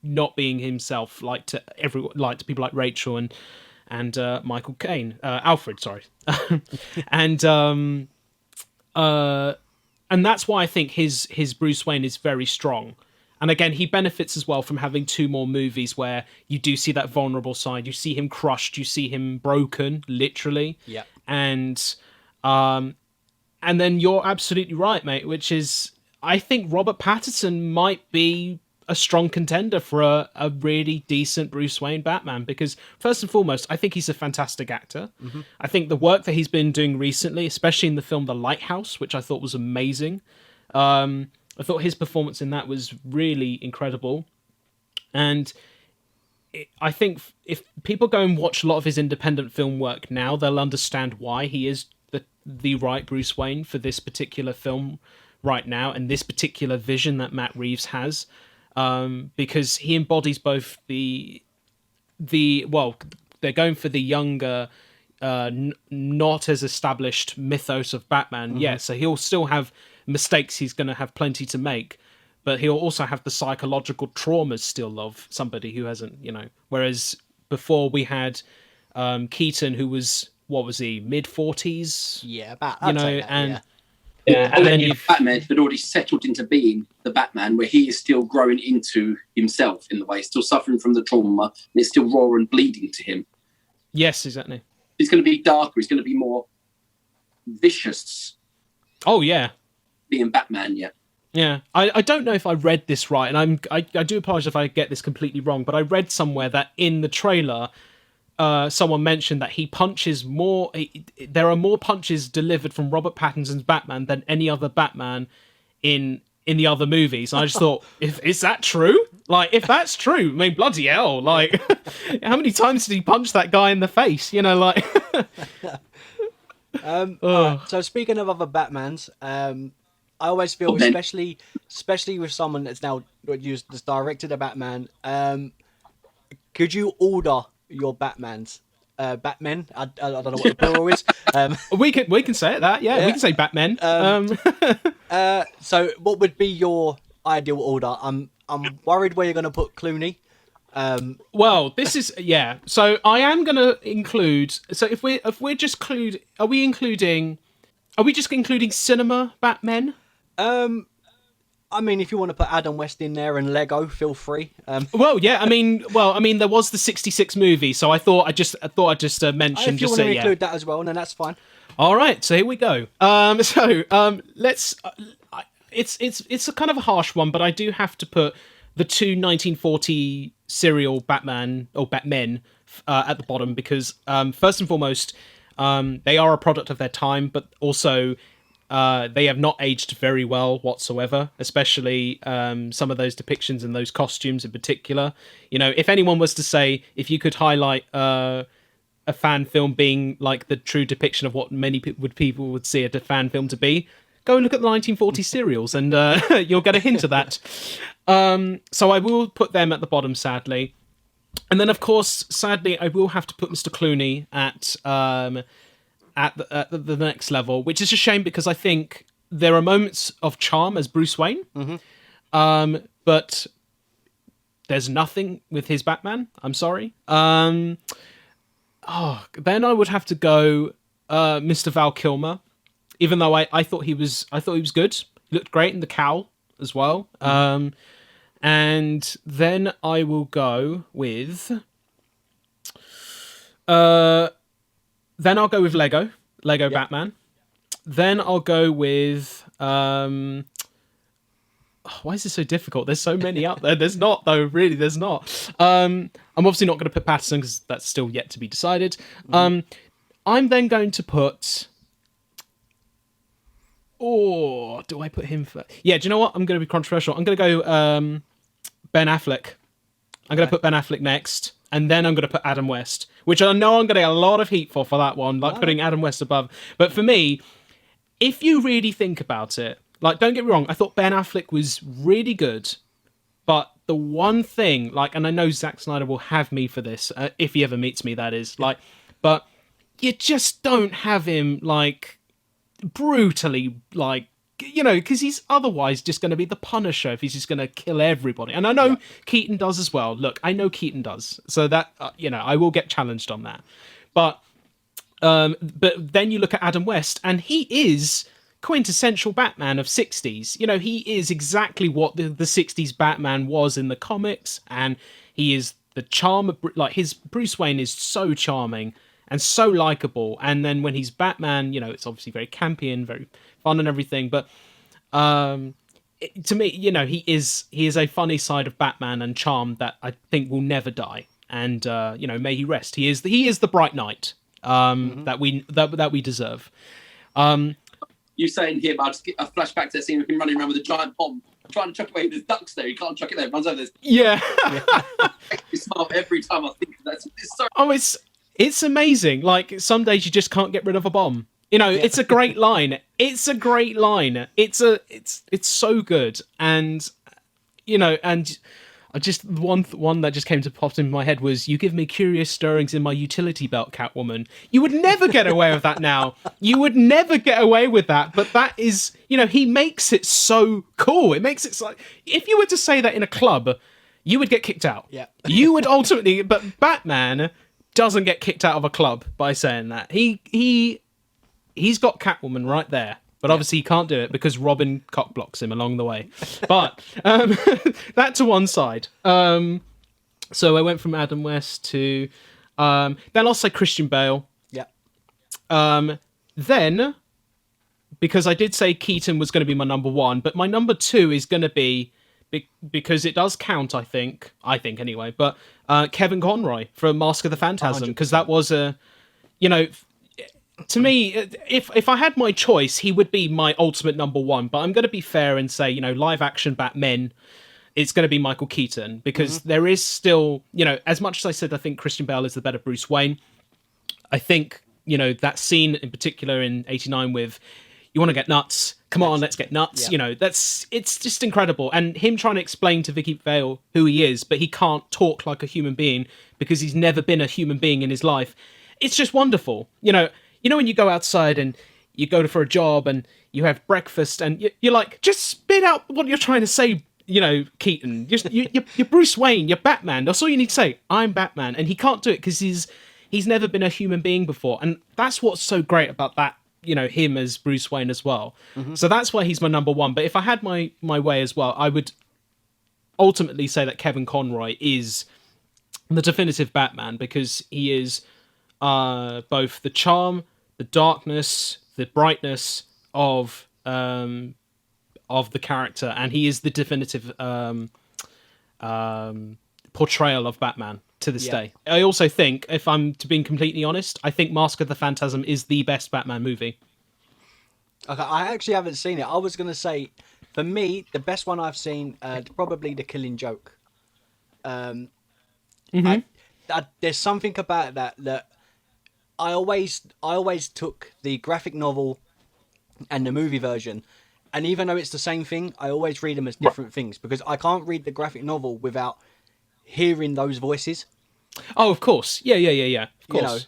[SPEAKER 3] not being himself, like to everyone, like to people like Rachel and Michael Caine, Alfred, sorry, and that's why I think his Bruce Wayne is very strong. And again, he benefits as well from having 2 more movies where you do see that vulnerable side. You see him crushed. You see him broken, literally.
[SPEAKER 1] Yeah.
[SPEAKER 3] And then you're absolutely right, mate. Which is, I think Robert Pattinson might be a strong contender for a really decent Bruce Wayne Batman, because first and foremost, I think he's a fantastic actor. Mm-hmm. I think the work that he's been doing recently, especially in the film The Lighthouse, which I thought was amazing. I thought his performance in that was really incredible. And I think if people go and watch a lot of his independent film work now, they'll understand why he is the right Bruce Wayne for this particular film right now, and this particular vision that Matt Reeves has. Because he embodies both the they're going for the younger, not as established mythos of Batman. Mm-hmm. Yeah, so he'll still have mistakes, he's going to have plenty to make, but he'll also have the psychological traumas still of somebody who hasn't, whereas before we had Keaton, who was, what was he, mid-40s?
[SPEAKER 1] Yeah, about,
[SPEAKER 3] Yeah,
[SPEAKER 2] and then Batman had already settled into being the Batman, where he is still growing into himself in the way, still suffering from the trauma, and it's still raw and bleeding to him.
[SPEAKER 3] Yes, exactly.
[SPEAKER 2] He's going to be darker. He's going to be more vicious.
[SPEAKER 3] Oh yeah,
[SPEAKER 2] being Batman. Yeah.
[SPEAKER 3] Yeah, I don't know if I read this right, and I do apologize if I get this completely wrong, but I read somewhere that in the trailer, someone mentioned that he punches more. There are more punches delivered from Robert Pattinson's Batman than any other Batman in the other movies. And I just thought, is that true? Like, if that's true, I mean, bloody hell! Like, how many times did he punch that guy in the face? Like.
[SPEAKER 1] So speaking of other Batmans, I always feel, especially with someone that's now that's directed a Batman, could you order your Batmans? Batmen. I don't know what the plural is.
[SPEAKER 3] We can say it that. Yeah, we can say Batmen.
[SPEAKER 1] So what would be your ideal order? I'm worried where you're going to put Clooney.
[SPEAKER 3] Well, this is So I am going to include. So if we're just are we just including cinema Batmen?
[SPEAKER 1] I mean, if you want to put Adam West in there and Lego, feel free.
[SPEAKER 3] Well, yeah. I mean, there was the '66 movie, so I thought I'd just mention.
[SPEAKER 1] If you want to include that as well, then that's fine. All
[SPEAKER 3] right, so here we go. Let's. It's a kind of a harsh one, but I do have to put the 2 1940 serial Batman or Batmen at the bottom because first and foremost, they are a product of their time, but also. They have not aged very well whatsoever, especially some of those depictions and those costumes in particular. If anyone was to say, if you could highlight a fan film being like the true depiction of what many people would see a fan film to be, go and look at the 1940 serials and you'll get a hint of that. So I will put them at the bottom, sadly. And then, of course, sadly, I will have to put Mr. Clooney at the next level, which is a shame because I think there are moments of charm as Bruce Wayne, but there's nothing with his Batman. I'm sorry. Then I would have to go Mr. Val Kilmer, even though I thought he was good. He looked great in the cowl as well. And then I will go with. Then I'll go with Lego Batman. Then I'll go with... why is this so difficult? There's so many out there. There's not, though. Really, there's not. I'm obviously not going to put Pattinson because that's still yet to be decided. I'm then going to put... Oh, do I put him for... Yeah, do you know what? I'm going to be controversial. I'm going to go Ben Affleck. I'm going to put Ben Affleck next. And then I'm going to put Adam West, which I know I'm going to get a lot of heat for that one, putting Adam West above. But for me, if you really think about it, don't get me wrong, I thought Ben Affleck was really good. But the one thing, and I know Zack Snyder will have me for this, if he ever meets me, that is, but you just don't have him, brutally, because he's otherwise just going to be the Punisher if he's just going to kill everybody. And I know Keaton does as well. Look, I know Keaton does, so that I will get challenged on that. But then you look at Adam West, and he is quintessential Batman of 60s. He is exactly what the 60s Batman was in the comics, and he is the charm of, like, his Bruce Wayne is so charming and so likable. And then when he's Batman, it's obviously very campy and very fun and everything. But to me, he is a funny side of Batman and charm that I think will never die. And may he rest. He is the Bright Knight that we deserve.
[SPEAKER 2] You saying him, I just get a flashback to that scene of him running around with a giant bomb, trying to chuck away. There's ducks there. He can't chuck it there. Runs over. There's I smile every time I think of that. It's so.
[SPEAKER 3] Oh, it's amazing. Like, some days you just can't get rid of a bomb. It's a great line. It's a great line. It's so good. And and I just one that just came to pop into my head was, "You give me curious stirrings in my utility belt, Catwoman." You would never get away with that now. You would never get away with that. But that is, he makes it so cool. It makes it like, if you were to say that in a club, you would get kicked out.
[SPEAKER 1] Yeah.
[SPEAKER 3] You would ultimately, but Batman doesn't get kicked out of a club by saying that. He's got Catwoman right there. But obviously he can't do it because Robin cockblocks him along the way. But that to one side. So I went from Adam West to... then I'll say Christian Bale.
[SPEAKER 1] Yeah.
[SPEAKER 3] Then, because I did say Keaton was going to be my number one, but my number two is going to be, because it does count, I think anyway, but Kevin Conroy from Mask of the Phantasm, because that was a... to me, if I had my choice, he would be my ultimate number one. But I'm going to be fair and say, live action Batman, it's going to be Michael Keaton, because there is still, as much as I said, I think Christian Bale is the better Bruce Wayne. I think, that scene in particular in '89 with, "You want to get nuts? Come on, let's get nuts."
[SPEAKER 1] Yeah.
[SPEAKER 3] It's just incredible. And him trying to explain to Vicky Vale who he is, but he can't talk like a human being because he's never been a human being in his life. It's just wonderful. When you go outside and you go for a job and you have breakfast and you're like, just spit out what you're trying to say, Keaton. You're Bruce Wayne, you're Batman. That's all you need to say. I'm Batman. And he can't do it because he's never been a human being before. And that's what's so great about that, him as Bruce Wayne as well. So that's why he's my number one. But if I had my way as well, I would ultimately say that Kevin Conroy is the definitive Batman, because he is both the charm, the darkness, the brightness of the character, and he is the definitive portrayal of Batman to this day. I also think, if I'm to being completely honest, I think Mask of the Phantasm is the best Batman movie.
[SPEAKER 1] Okay, I actually haven't seen it. I was going to say, for me, the best one I've seen, probably The Killing Joke. There's something about that I always took the graphic novel and the movie version, and even though it's the same thing, I always read them as different things, because I can't read the graphic novel without hearing those voices.
[SPEAKER 3] Oh, of course. Yeah. Of course.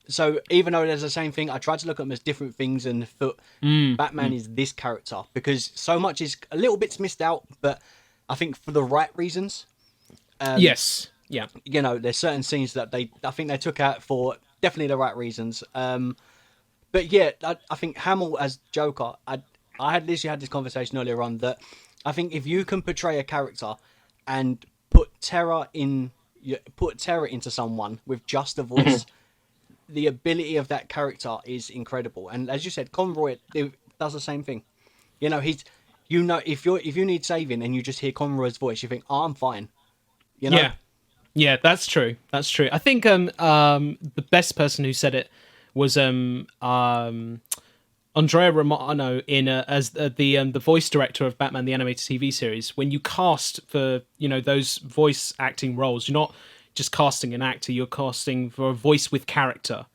[SPEAKER 1] So even though there's the same thing, I tried to look at them as different things and thought Batman is this character, because so much is a little bit's missed out, but I think for the right reasons.
[SPEAKER 3] Yes. Yeah.
[SPEAKER 1] There's certain scenes that I think they took out for definitely the right reasons. But yeah, I think Hamill as Joker, I had literally had this conversation earlier on, that I think if you can portray a character and put terror into someone with just a voice, the ability of that character is incredible. And as you said, Conroy does the same thing. If you need saving and you just hear Conroy's voice, you think, "Oh, I'm fine."
[SPEAKER 3] Yeah, that's true. I think the best person who said it was Andrea Romano as the voice director of Batman the Animated TV series. When you cast for those voice acting roles, you're not just casting an actor, you're casting for a voice with character.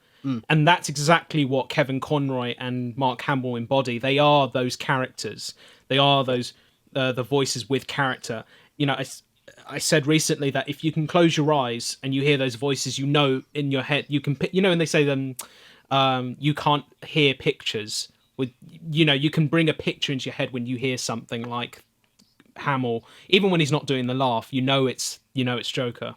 [SPEAKER 3] And that's exactly what Kevin Conroy and Mark Hamill embody. They are those characters. They are those the voices with character. I said recently that if you can close your eyes and you hear those voices, in your head, you can, and they say them, you can't hear pictures, with, you can bring a picture into your head when you hear something like Hamill, even when he's not doing the laugh, it's Joker,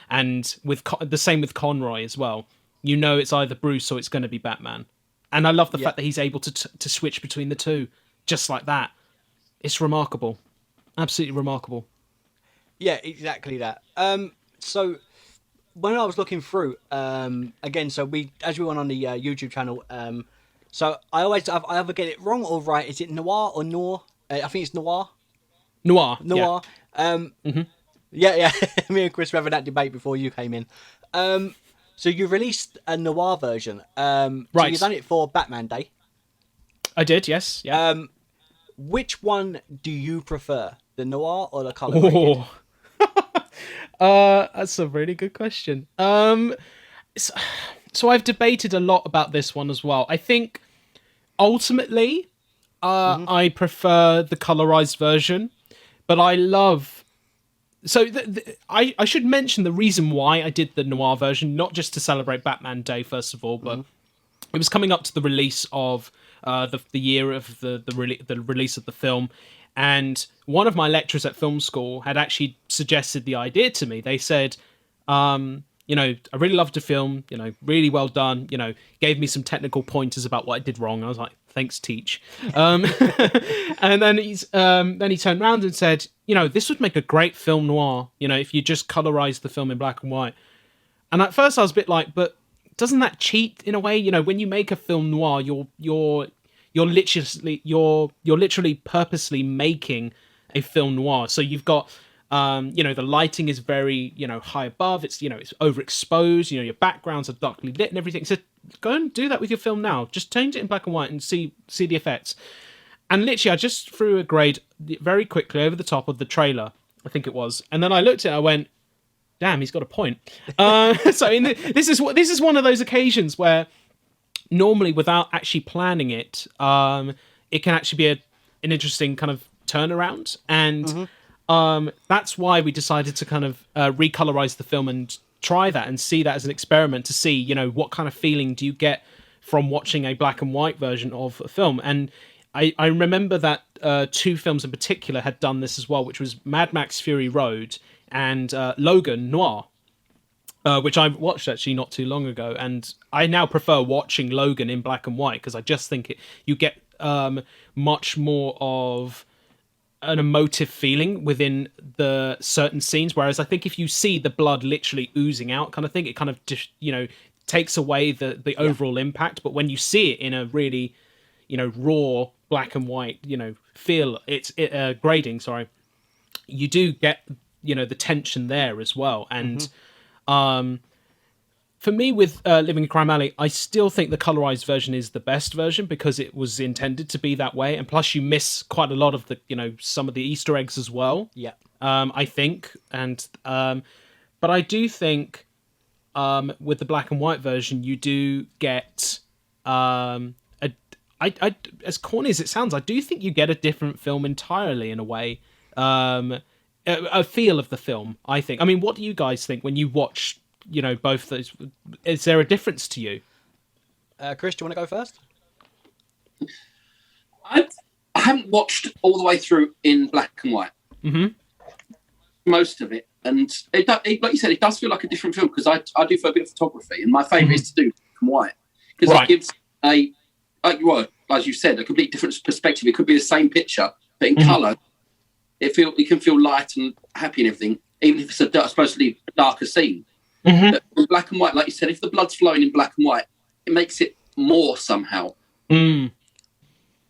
[SPEAKER 3] and with the same with Conroy as well, it's either Bruce or it's going to be Batman. And I love the fact that he's able to switch between the two just like that. It's remarkable, absolutely remarkable.
[SPEAKER 1] Yeah, exactly that. So when I was looking through, again, so as we went on the YouTube channel, so I either get it wrong or right. Is it Noir or Noir? I think it's Noir.
[SPEAKER 3] Noir.
[SPEAKER 1] Yeah. Yeah. Me and Chris were having that debate before you came in. So you released a Noir version. Right. So you've done it for Batman Day.
[SPEAKER 3] I did, yes. Yeah.
[SPEAKER 1] Which one do you prefer, the Noir or the color graded?
[SPEAKER 3] That's a really good question. So I've debated a lot about this one as well. I think ultimately, I prefer the colorized version, but I love. So I should mention the reason why I did the Noir version, not just to celebrate Batman Day, first of all, but it was coming up to the release of the year of the release of the film. And one of my lecturers at film school had actually suggested the idea to me. They said, I really loved the film, really well done, gave me some technical pointers about what I did wrong. I was like, thanks, teach. And then he turned around and said, this would make a great film noir, if you just colorize the film in black and white. And at first I was a bit like, but doesn't that cheat in a way? When you make a film noir, you're literally purposely making a film noir. So you've got, the lighting is very, high above. It's, it's overexposed. Your backgrounds are darkly lit and everything. So go and do that with your film now. Just change it in black and white and see the effects. And literally, I just threw a grade very quickly over the top of the trailer, I think it was. And then I looked at it, I went, damn, he's got a point. This is one of those occasions where normally, without actually planning it, it can actually be an interesting kind of turnaround. And that's why we decided to kind of recolorize the film and try that and see that as an experiment to see, what kind of feeling do you get from watching a black and white version of a film. And I remember that two films in particular had done this as well, which was Mad Max Fury Road and Logan Noir. Which I watched actually not too long ago, and I now prefer watching Logan in black and white because I just think you get much more of an emotive feeling within the certain scenes. Whereas I think if you see the blood literally oozing out, kind of thing, it kind of just takes away the overall impact. But when you see it in a really raw black and white feel, it's grading. Sorry, you do get the tension there as well, and. For me, with Living in Crime Alley, I still think the colorized version is the best version because it was intended to be that way, and plus you miss quite a lot of the some of the Easter eggs as well.
[SPEAKER 1] Yeah,
[SPEAKER 3] I think, and but I do think with the black and white version, you do get as corny as it sounds, I do think you get a different film entirely in a way. A feel of the film, I think. I mean, what do you guys think when you watch, both those? Is there a difference to you?
[SPEAKER 1] Chris, do you want to go first?
[SPEAKER 2] I haven't watched all the way through in black and white. Most of it, and like you said, it does feel like a different film because I do for a bit of photography, and my favourite is to do black and white because it gives as you said, a complete different perspective. It could be the same picture, but in colour. It can feel light and happy and everything, even if it's supposedly a darker scene. But in black and white, like you said, if the blood's flowing in black and white, it makes it more somehow.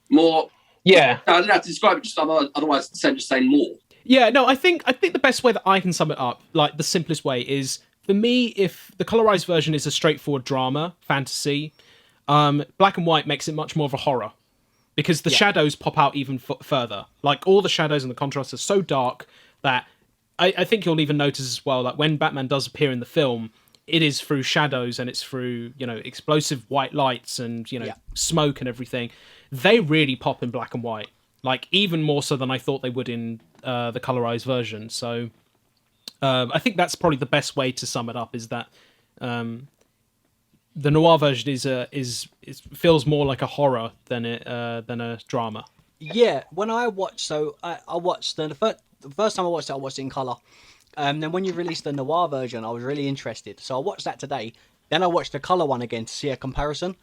[SPEAKER 2] More. Yeah. I don't know how to describe it. Just otherwise, just saying more.
[SPEAKER 3] Yeah. No, I think the best way that I can sum it up, like the simplest way, is for me, if the colorized version is a straightforward drama, fantasy, black and white makes it much more of a horror. Because the shadows pop out even further. Like, all the shadows and the contrasts are so dark that I think you'll even notice as well, like, when Batman does appear in the film, it is through shadows and it's through, explosive white lights and, smoke and everything. They really pop in black and white. Like, even more so than I thought they would in the colorized version. So, I think that's probably the best way to sum it up, is that... the noir version is feels more like a horror than a drama.
[SPEAKER 1] Yeah, when I watched, I watched the first time I watched it in color. Then when you released the noir version, I was really interested, so I watched that today. Then I watched the color one again to see a comparison.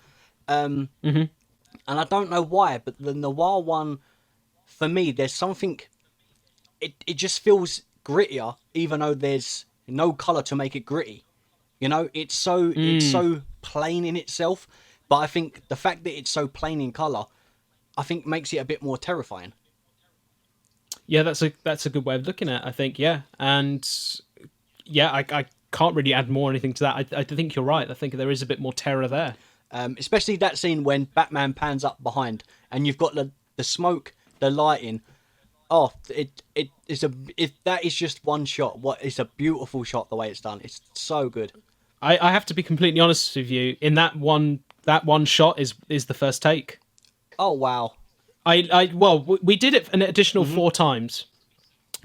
[SPEAKER 1] And I don't know why, but the noir one, for me, there's something. It just feels grittier, even though there's no color to make it gritty. You know, it's so plain in itself. But I think the fact that it's so plain in color, I think makes it a bit more terrifying.
[SPEAKER 3] Yeah, that's a good way of looking at it, I think. Yeah, and yeah, I can't really add more anything to that. I think you're right. I think there is a bit more terror there.
[SPEAKER 1] Especially that scene when Batman pans up behind and you've got the smoke, the lighting. Oh, that is just one shot. It's a beautiful shot the way it's done. It's so good.
[SPEAKER 3] I have to be completely honest with you. In that one shot is the first take.
[SPEAKER 1] Oh wow.
[SPEAKER 3] Well, we did it an additional 4 times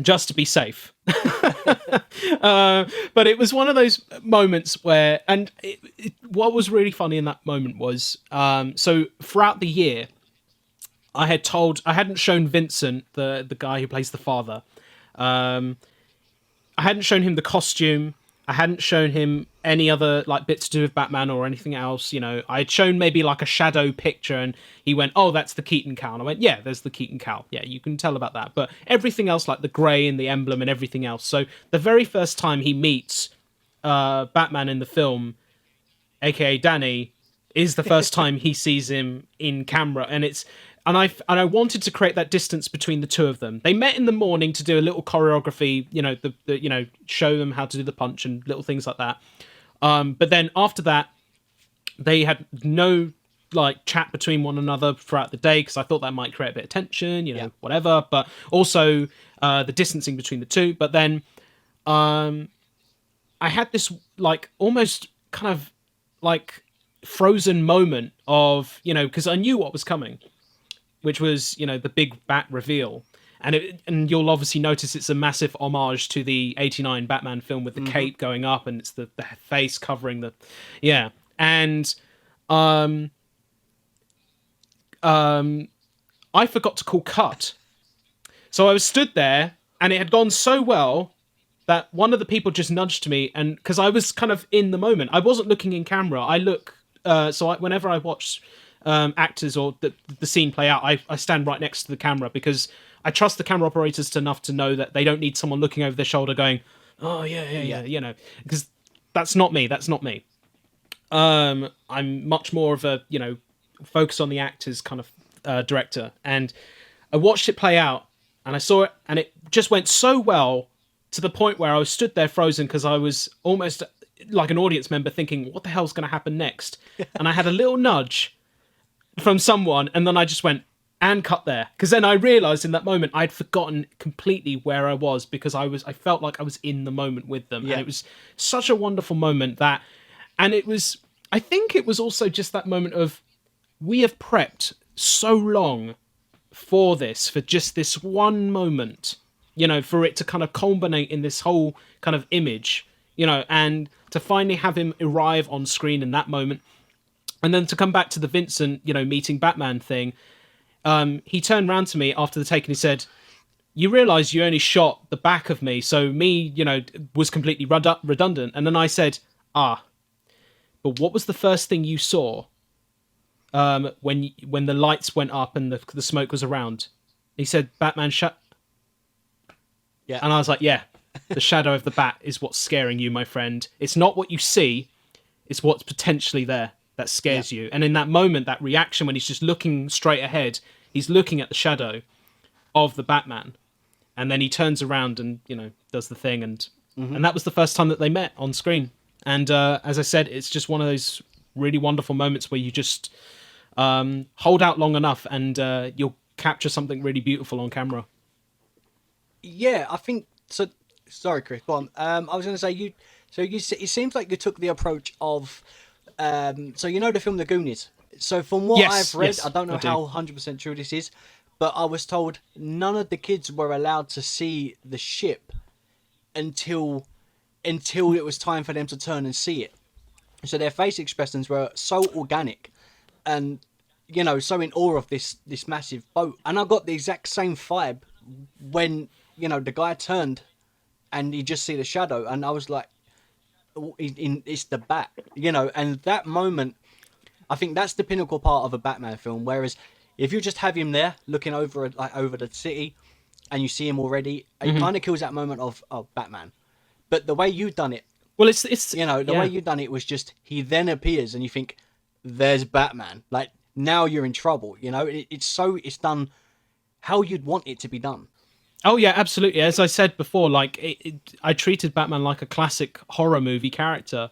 [SPEAKER 3] just to be safe. But it was one of those moments where, and what was really funny in that moment was, so throughout the year, I hadn't shown Vincent, the guy who plays the father. I hadn't shown him the costume. I hadn't shown him any other like bits to do with Batman or anything else. You know, I had shown maybe like a shadow picture, and he went, "Oh, that's the Keaton cowl." And I went, "Yeah, there's the Keaton cowl. Yeah, you can tell about that." But everything else, like the grey and the emblem and everything else. So the very first time he meets Batman in the film, aka Danny, is the first time he sees him in camera, and I wanted to create that distance between the two of them. They met in the morning to do a little choreography, you know, the show them how to do the punch and little things like that. But then after that, they had no like chat between one another throughout the day because I thought that might create a bit of tension, you know, whatever. But also the distancing between the two. But then I had this like almost kind of like frozen moment of, you know, because I knew what was coming, which was, you know, the big bat reveal. And you'll obviously notice it's a massive homage to the 89 Batman film with the cape going up and it's the face covering the... Yeah. And I forgot to call cut. So I was stood there and it had gone so well that one of the people just nudged me, and because I was kind of in the moment. I wasn't looking in camera. I look... whenever I watch... actors or the scene play out, I stand right next to the camera because I trust the camera operators enough to know that they don't need someone looking over their shoulder going, "Oh yeah," you know, because that's not me. I'm much more of a, you know, focus on the actors kind of director, and I watched it play out and I saw it and it just went so well to the point where I was stood there frozen because I was almost like an audience member thinking, what the hell's going to happen next? And I had a little nudge from someone, and then I just went and cut there, because then I realized in that moment I'd forgotten completely where I was because I felt like I was in the moment with them. And it was such a wonderful moment and it was, I think it was also just that moment of, we have prepped so long for just this one moment, you know, for it to kind of culminate in this whole kind of image, you know, and to finally have him arrive on screen in that moment. And then to come back to the Vincent, you know, meeting Batman thing, he turned around to me after the take and he said, "You realise you only shot the back of me, so me, you know, was completely redundant." And then I said, but what was the first thing you saw when the lights went up and the smoke was around? He said, "Batman shut." Yeah. And I was like, yeah, the shadow of the bat is what's scaring you, my friend. It's not what you see, it's what's potentially there that scares you. And in that moment, that reaction when he's just looking straight ahead, he's looking at the shadow of the Batman, and then he turns around and, you know, does the thing, and that was the first time that they met on screen. And as I said, it's just one of those really wonderful moments where you just hold out long enough and you'll capture something really beautiful on camera.
[SPEAKER 1] Yeah, I think so. Sorry, Chris. Go on. I was going to say it seems like you took the approach of so you know the film The Goonies. So from what I've read, I don't know how 100% true this is, but I was told none of the kids were allowed to see the ship until it was time for them to turn and see it. So their face expressions were so organic, and so in awe of this massive boat. And I got the exact same vibe when the guy turned and you just see the shadow, and I was like, it's the bat, and that moment, I think that's the pinnacle part of a Batman film. Whereas if you just have him there looking over over the city, and you see him already, it kind of kills that moment of Batman. But the way you done it,
[SPEAKER 3] well, it's
[SPEAKER 1] the way you done it was just he then appears, and you think there's Batman. Like now you're in trouble. It's done how you'd want it to be done.
[SPEAKER 3] Oh yeah, absolutely. As I said before, like I treated Batman like a classic horror movie character.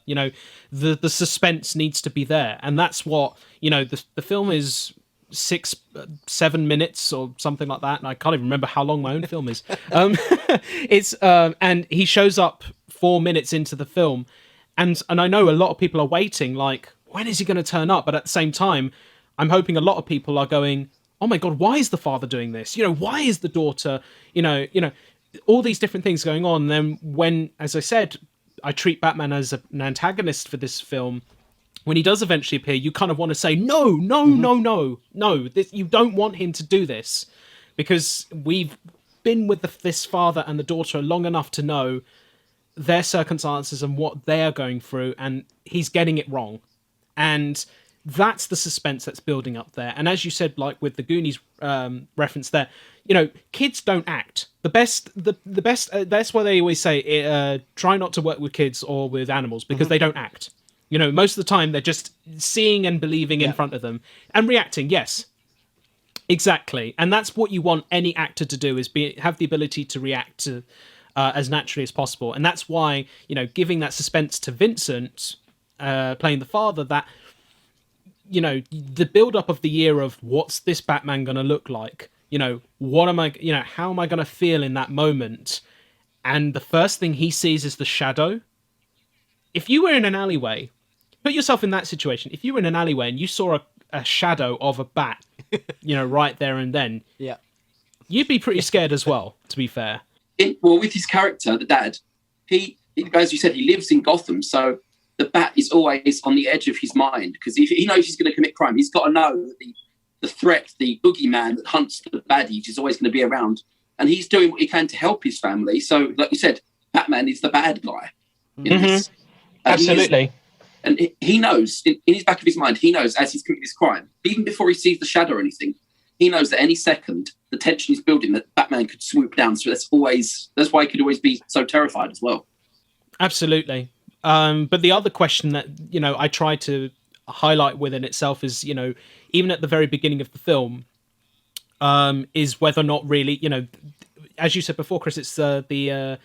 [SPEAKER 3] The suspense needs to be there, and that's what the film is 6-7 minutes or something like that, and I can't even remember how long my own film is. It's and he shows up 4 minutes into the film, and I know a lot of people are waiting, like when is he going to turn up? But at the same time, I'm hoping a lot of people are going, oh my god, why is the father doing this? Why is the daughter? All these different things going on. And then when, as I said, I treat Batman as an antagonist for this film, when he does eventually appear, you kind of want to say, no, you don't want him to do this, because we've been with this father and the daughter long enough to know their circumstances and what they're going through, and he's getting it wrong. And that's the suspense that's building up there. And as you said, like with the Goonies reference there, kids don't act. The best. That's why they always say, try not to work with kids or with animals, because they don't act. Most of the time they're just seeing and believing in front of them and reacting. Yes, exactly. And that's what you want any actor to do, is have the ability to react to as naturally as possible. And that's why giving that suspense to Vincent, playing the father, that. The build-up of the year of what's this Batman going to look like? What am I, how am I going to feel in that moment? And the first thing he sees is the shadow. If you were in an alleyway, put yourself in that situation. If you were in an alleyway and you saw a shadow of a bat, right there and then,
[SPEAKER 1] yeah,
[SPEAKER 3] you'd be pretty scared as well, to be fair.
[SPEAKER 2] With his character, the dad, he, as you said, he lives in Gotham, so the bat is always on the edge of his mind, because if he knows he's going to commit crime, he's got to know that the threat, the boogeyman that hunts the baddies, is always going to be around. And he's doing what he can to help his family. So, like you said, Batman is the bad guy in this.
[SPEAKER 3] Absolutely.
[SPEAKER 2] And he knows, in his back of his mind, he knows as he's committing this crime, even before he sees the shadow or anything, he knows that any second, the tension is building, that Batman could swoop down. So that's why he could always be so terrified as well.
[SPEAKER 3] Absolutely. But the other question that, I try to highlight within itself is, even at the very beginning of the film, is whether or not really, as you said before, Kris, it's the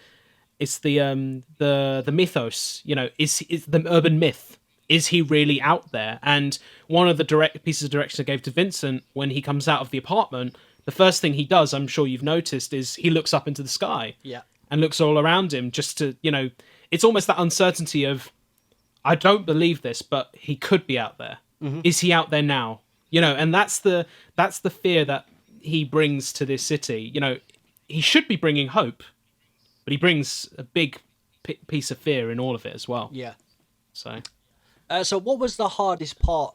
[SPEAKER 3] mythos, is the urban myth. Is he really out there? And one of the pieces of direction I gave to Vincent when he comes out of the apartment, the first thing he does, I'm sure you've noticed, is he looks up into the sky.
[SPEAKER 1] Yeah. And
[SPEAKER 3] looks all around him just to, it's almost that uncertainty of, I don't believe this, but he could be out there. Mm-hmm. Is he out there now? And that's the fear that he brings to this city. He should be bringing hope, but he brings a big piece of fear in all of it as well.
[SPEAKER 1] Yeah.
[SPEAKER 3] So
[SPEAKER 1] what was the hardest part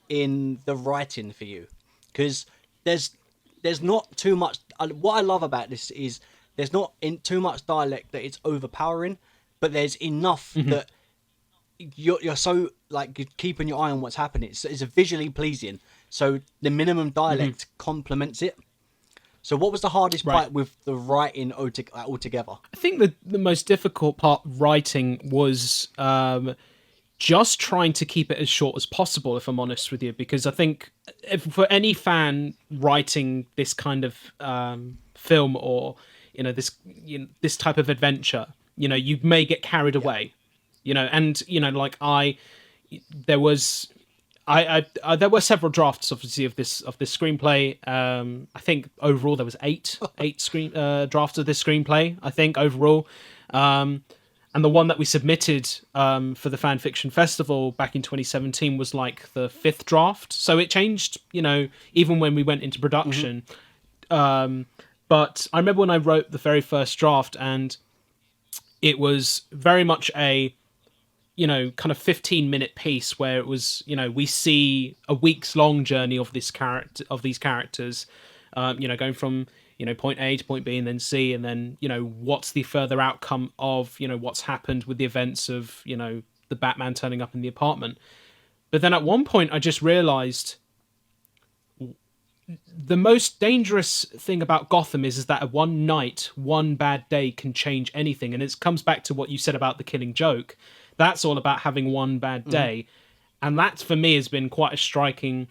[SPEAKER 1] in the writing for you? Because there's not too much. What I love about this is there's not too much dialect that it's overpowering, but there's enough that you're so like keeping your eye on what's happening. It's visually pleasing, so the minimum dialect complements it. So what was the hardest part with the writing altogether? I
[SPEAKER 3] think the most difficult part writing was just trying to keep it as short as possible, if I'm honest with you, because I think for any fan writing this kind of film or this type of adventure, you may get carried away, and there were several drafts, obviously, of this screenplay. I think overall there was eight drafts of this screenplay, I think, overall. And the one that we submitted for the Fan Fiction Festival back in 2017 was like the 5th draft. So it changed, even when we went into production. But I remember when I wrote the very first draft, and it was very much kind of 15-minute piece where it was, we see a week's long journey of these characters, going from, point A to point B and then C, and then, what's the further outcome of, what's happened with the events of, the Batman turning up in the apartment. But then at one point I just realized the most dangerous thing about Gotham is that one night, one bad day can change anything. And it comes back to what you said about the Killing Joke. That's all about having one bad day. And that, for me, has been quite a striking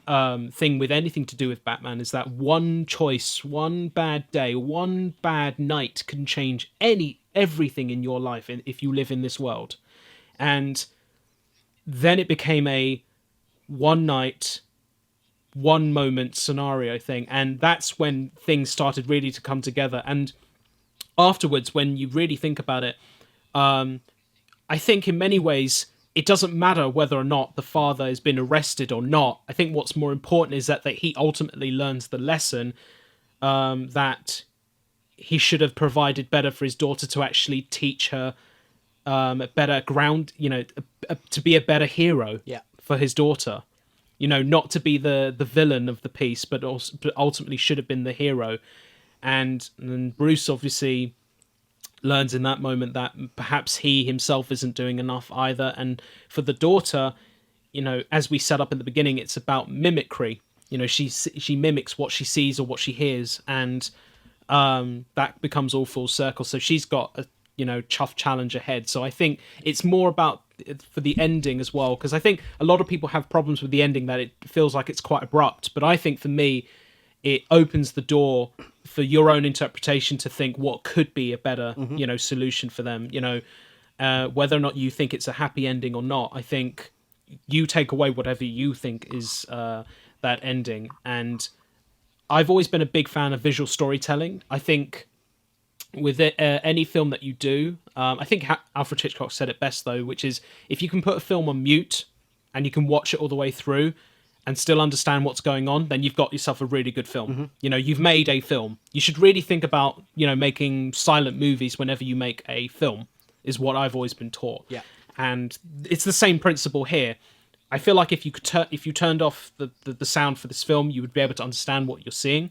[SPEAKER 3] thing with anything to do with Batman, is that one choice, one bad day, one bad night can change everything in your life if you live in this world. And then it became a one night, one moment scenario thing, and that's when things started really to come together. And afterwards, when you really think about it, I think in many ways it doesn't matter whether or not the father has been arrested or not. I think what's more important is that he ultimately learns the lesson that he should have provided better for his daughter, to actually teach her a better ground, to be a better hero for his daughter. Not to be the villain of the piece, but ultimately should have been the hero. And Bruce obviously learns in that moment that perhaps he himself isn't doing enough either. And for the daughter, as we set up in the beginning, it's about mimicry. She mimics what she sees or what she hears, and that becomes all full circle. So she's got a tough challenge ahead. So I think it's more about for the ending as well, because I think a lot of people have problems with the ending, that it feels like it's quite abrupt. But I think for me, it opens the door for your own interpretation to think what could be a better solution for them. Whether or not you think it's a happy ending or not, I think you take away whatever you think is that ending. And I've always been a big fan of visual storytelling. I think with any film that you do, I think Alfred Hitchcock said it best, though, which is, if you can put a film on mute and you can watch it all the way through and still understand what's going on, then you've got yourself a really good film. You've made a film. You should really think about, making silent movies whenever you make a film, is what I've always been taught.
[SPEAKER 1] Yeah.
[SPEAKER 3] And it's the same principle here. I feel like if you turned off the sound for this film, you would be able to understand what you're seeing.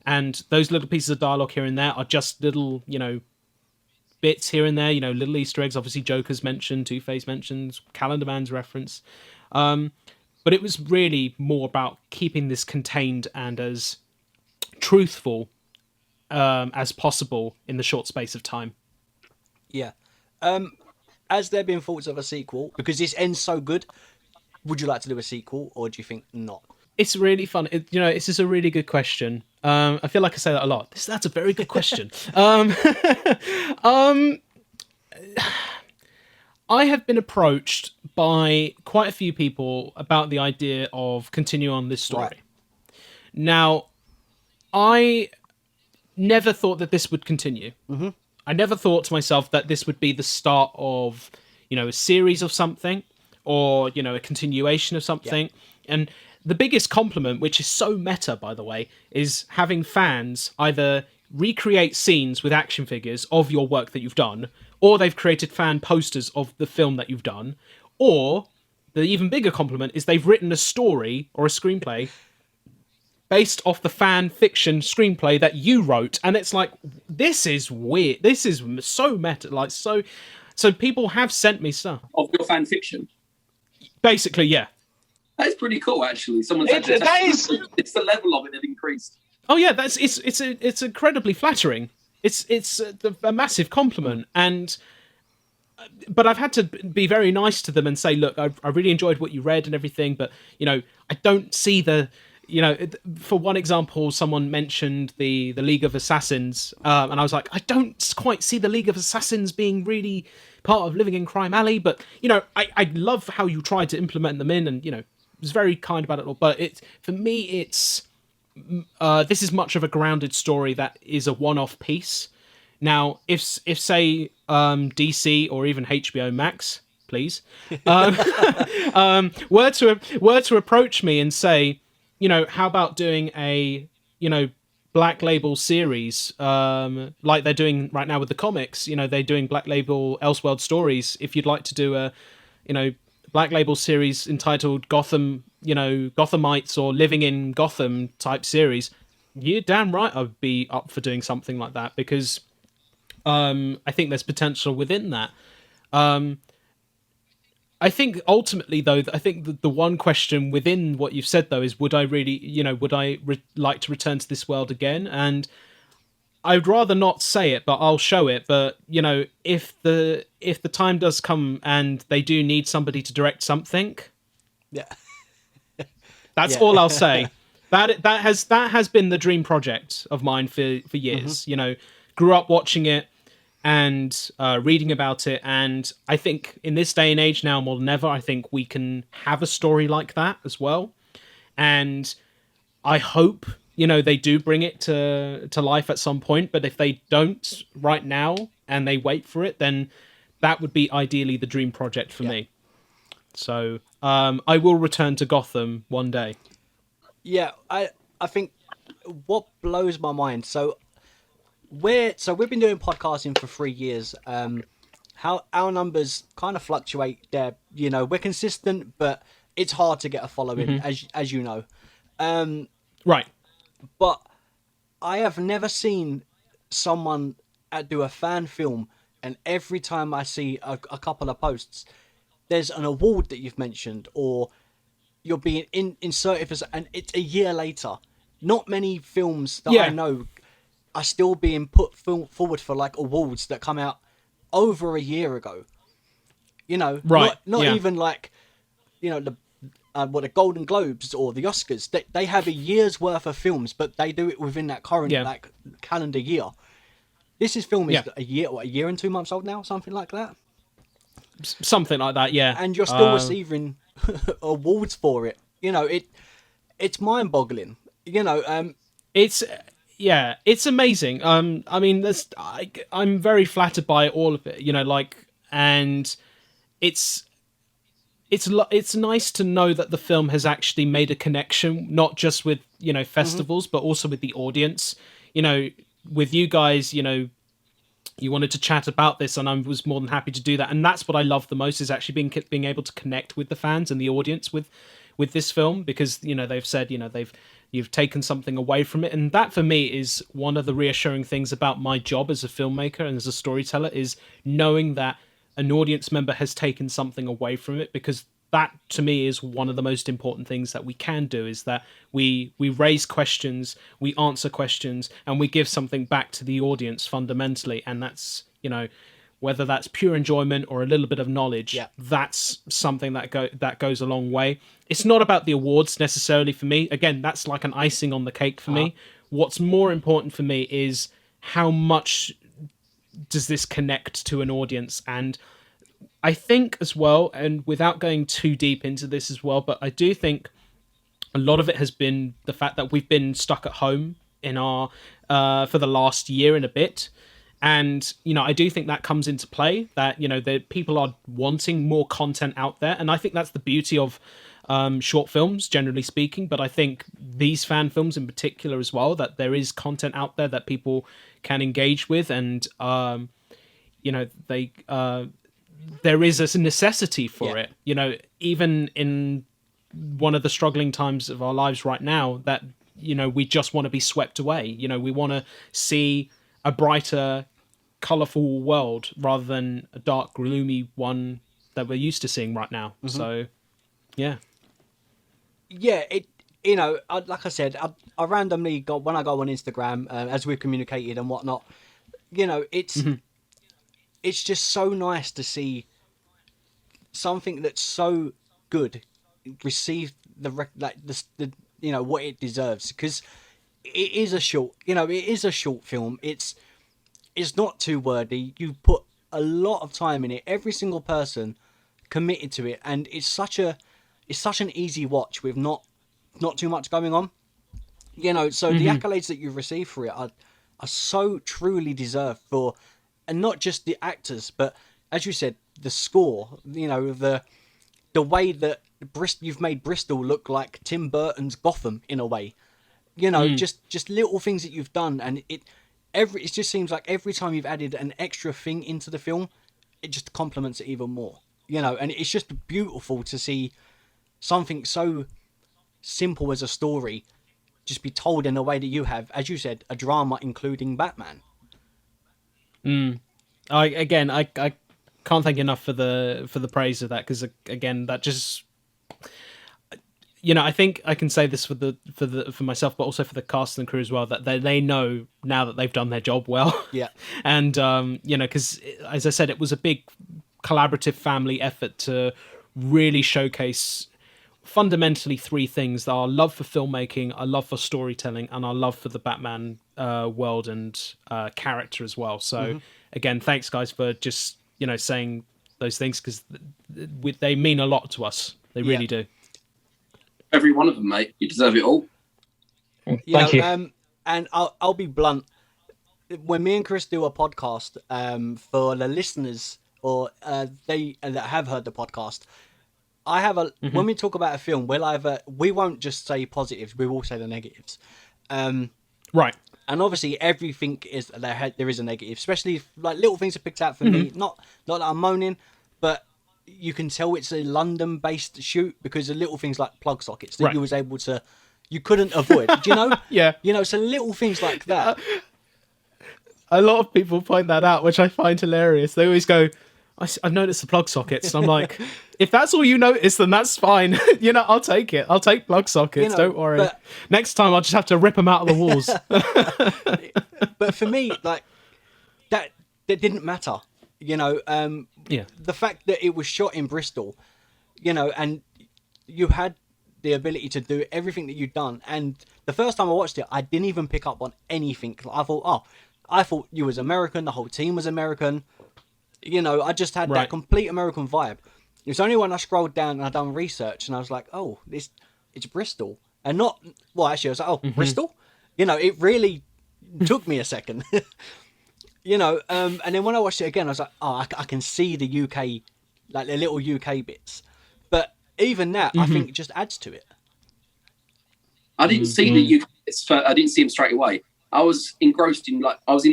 [SPEAKER 3] And those little pieces of dialogue here and there are just little, bits here and there, little Easter eggs. Obviously, Joker's mentioned, Two-Face mentions, Calendar Man's reference. But it was really more about keeping this contained and as truthful as possible in the short space of time.
[SPEAKER 1] Yeah. Has there been thoughts of a sequel? Because this ends so good. Would you like to do a sequel, or do you think not?
[SPEAKER 3] It's really fun. This is a really good question. I feel like I say that a lot. That's a very good question. I have been approached by quite a few people about the idea of continuing on this story. Right. Now, I never thought that this would continue. Mm-hmm. I never thought to myself that this would be the start of, a series of something, or, a continuation of something. Yeah. And the biggest compliment, which is so meta, by the way, is having fans either recreate scenes with action figures of your work that you've done, or they've created fan posters of the film that you've done, or the even bigger compliment is they've written a story or a screenplay based off the fan fiction screenplay that you wrote. And it's like, this is weird. This is so meta. So people have sent me stuff.
[SPEAKER 2] Of your fan fiction?
[SPEAKER 3] Basically, yeah.
[SPEAKER 2] That's pretty cool, actually. It's the level of it that increased.
[SPEAKER 3] Oh yeah, it's incredibly flattering. It's a massive compliment, but I've had to be very nice to them and say, look, I really enjoyed what you read and everything, but I don't see the. For one example, someone mentioned the League of Assassins, and I was like, I don't quite see the League of Assassins being really part of Living in Crime Alley, but I love how you tried to implement them in, and it was very kind about it all. But for me, it's this is much of a grounded story that is a one-off piece. Now, if say DC or even HBO Max, please, were to approach me and say, how about doing a Black Label series, like they're doing right now with the comics. You know, they're doing Black Label Elseworld stories. If you'd like to do a, you know, Black Label series entitled Gotham, you know, Gothamites or Living in Gotham type series, you're damn right I'd be up for doing something like that, because I think there's potential within that. I think ultimately, though, I think the one question within what you've said, though, is would I really, you know, would I like to return to this world again? And I'd rather not say it, but I'll show it. But, you know, if the time does come and they do need somebody to direct something,
[SPEAKER 1] Yeah.
[SPEAKER 3] that's all I'll say. That has been the dream project of mine for years. You know, grew up watching it and reading about it, and I think in this day and age now more than ever, I think we can have a story like that as well. And I hope, you know, they do bring it to life at some point. But if they don't right now and they wait for it, then that would be ideally the dream project for me. So I will return to Gotham one day.
[SPEAKER 1] Yeah, I think what blows my mind. So we've been doing podcasting for 3 years. How our numbers kind of fluctuate there. You know, we're consistent, but it's hard to get a following, as you know.
[SPEAKER 3] Right.
[SPEAKER 1] But I have never seen someone do a fan film, and every time I see a couple of posts, there's an award that you've mentioned, or you're being inserted as, and it's a year later. Not many films that I know are still being put forward for like awards that come out over a year ago. You know,
[SPEAKER 3] right?
[SPEAKER 1] Not even like, you know, the Golden Globes or the Oscars. They have a year's worth of films, but they do it within that current like calendar year. This film is a year and 2 months old now, something like that.
[SPEAKER 3] Something like that, yeah.
[SPEAKER 1] And you're still receiving awards for it. You know, it's mind-boggling. You know,
[SPEAKER 3] it's amazing. I mean, I'm very flattered by all of it. You know, like, and it's nice to know that the film has actually made a connection, not just with, you know, festivals, but also with the audience. You know, with you guys, you know, you wanted to chat about this, and I was more than happy to do that. And that's what I love the most, is actually being able to connect with the fans and the audience with this film, because, you know, they've said, you know, you've taken something away from it. And that for me is one of the reassuring things about my job as a filmmaker and as a storyteller, is knowing that an audience member has taken something away from it, because that to me is one of the most important things that we can do, is that we raise questions, we answer questions, and we give something back to the audience fundamentally. And that's, you know, whether that's pure enjoyment or a little bit of knowledge, that's something that goes a long way. It's not about the awards necessarily for me. Again, that's like an icing on the cake for me. What's more important for me is how much does this connect to an audience. And I think as well, and without going too deep into this as well, but I do think a lot of it has been the fact that we've been stuck at home in our for the last year and a bit. And, you know, I do think that comes into play, that, you know, that people are wanting more content out there. And I think that's the beauty of short films, generally speaking. But I think these fan films in particular as well, that there is content out there that people can engage with. And, you know, there is a necessity for it. You know, even in one of the struggling times of our lives right now, that, you know, we just want to be swept away. You know, we want to see a brighter, colourful world rather than a dark, gloomy one that we're used to seeing right now. So, yeah.
[SPEAKER 1] Yeah, you know, like I said, I randomly when I go on Instagram, as we've communicated and whatnot, you know, it's just so nice to see something that's so good receive the you know, what it deserves, because it is a short, you know, it is a short film. It's not too wordy. You put a lot of time in it. Every single person committed to it, and it's such an easy watch with not too much going on. You know, so the accolades that you've received for it are so truly deserved for, and not just the actors, but as you said, the score. You know, the way that you've made Bristol look like Tim Burton's Gotham in a way. You know, just little things that you've done, and it just seems like every time you've added an extra thing into the film, it just complements it even more. You know, and it's just beautiful to see something so simple as a story just be told in the way that you have, as you said, a drama including Batman.
[SPEAKER 3] I can't thank enough for the praise of that, because again, that just, you know, I think I can say this for myself, but also for the cast and crew as well, that they know now that they've done their job well.
[SPEAKER 1] Yeah.
[SPEAKER 3] And you know, because as I said, it was a big collaborative family effort to really showcase fundamentally three things: our love for filmmaking, our love for storytelling, and our love for the Batman world and character as well. So again, thanks guys for just, you know, saying those things, because they mean a lot to us. They really do.
[SPEAKER 2] Every one of them, mate. You deserve it all.
[SPEAKER 4] Thank you.
[SPEAKER 1] And I'll be blunt. When me and Kris do a podcast, for the listeners or they that have heard the podcast, I have when we talk about a film, we won't just say positives, we will say the negatives.
[SPEAKER 3] Right.
[SPEAKER 1] And obviously everything is there is a negative, especially if, like, little things are picked out for me. Not that I'm moaning, but you can tell it's a London-based shoot because of little things like plug sockets that you was able to, you couldn't avoid. Do you know?
[SPEAKER 3] Yeah.
[SPEAKER 1] You know, so little things like that.
[SPEAKER 3] A lot of people point that out, which I find hilarious. They always go, I've noticed the plug sockets. And I'm like, if that's all you notice, then that's fine. You know, I'll take it. I'll take plug sockets. You know, don't worry. But next time I'll just have to rip them out of the walls.
[SPEAKER 1] But for me, like, that didn't matter. You know, the fact that it was shot in Bristol, you know, and you had the ability to do everything that you'd done. And the first time I watched it, I didn't even pick up on anything. I thought you was American. The whole team was American. You know, I just had that complete American vibe. It's only when I scrolled down and I done research and I was like, oh, it's Bristol. And not, well, actually I was like, oh, Bristol? You know, it really took me a second. You know, and then when I watched it again, I was like, oh, I can see the UK, like the little UK bits. But even that, I think, just adds to it.
[SPEAKER 2] I didn't see the UK. I didn't see him straight away. I was engrossed in, like, I was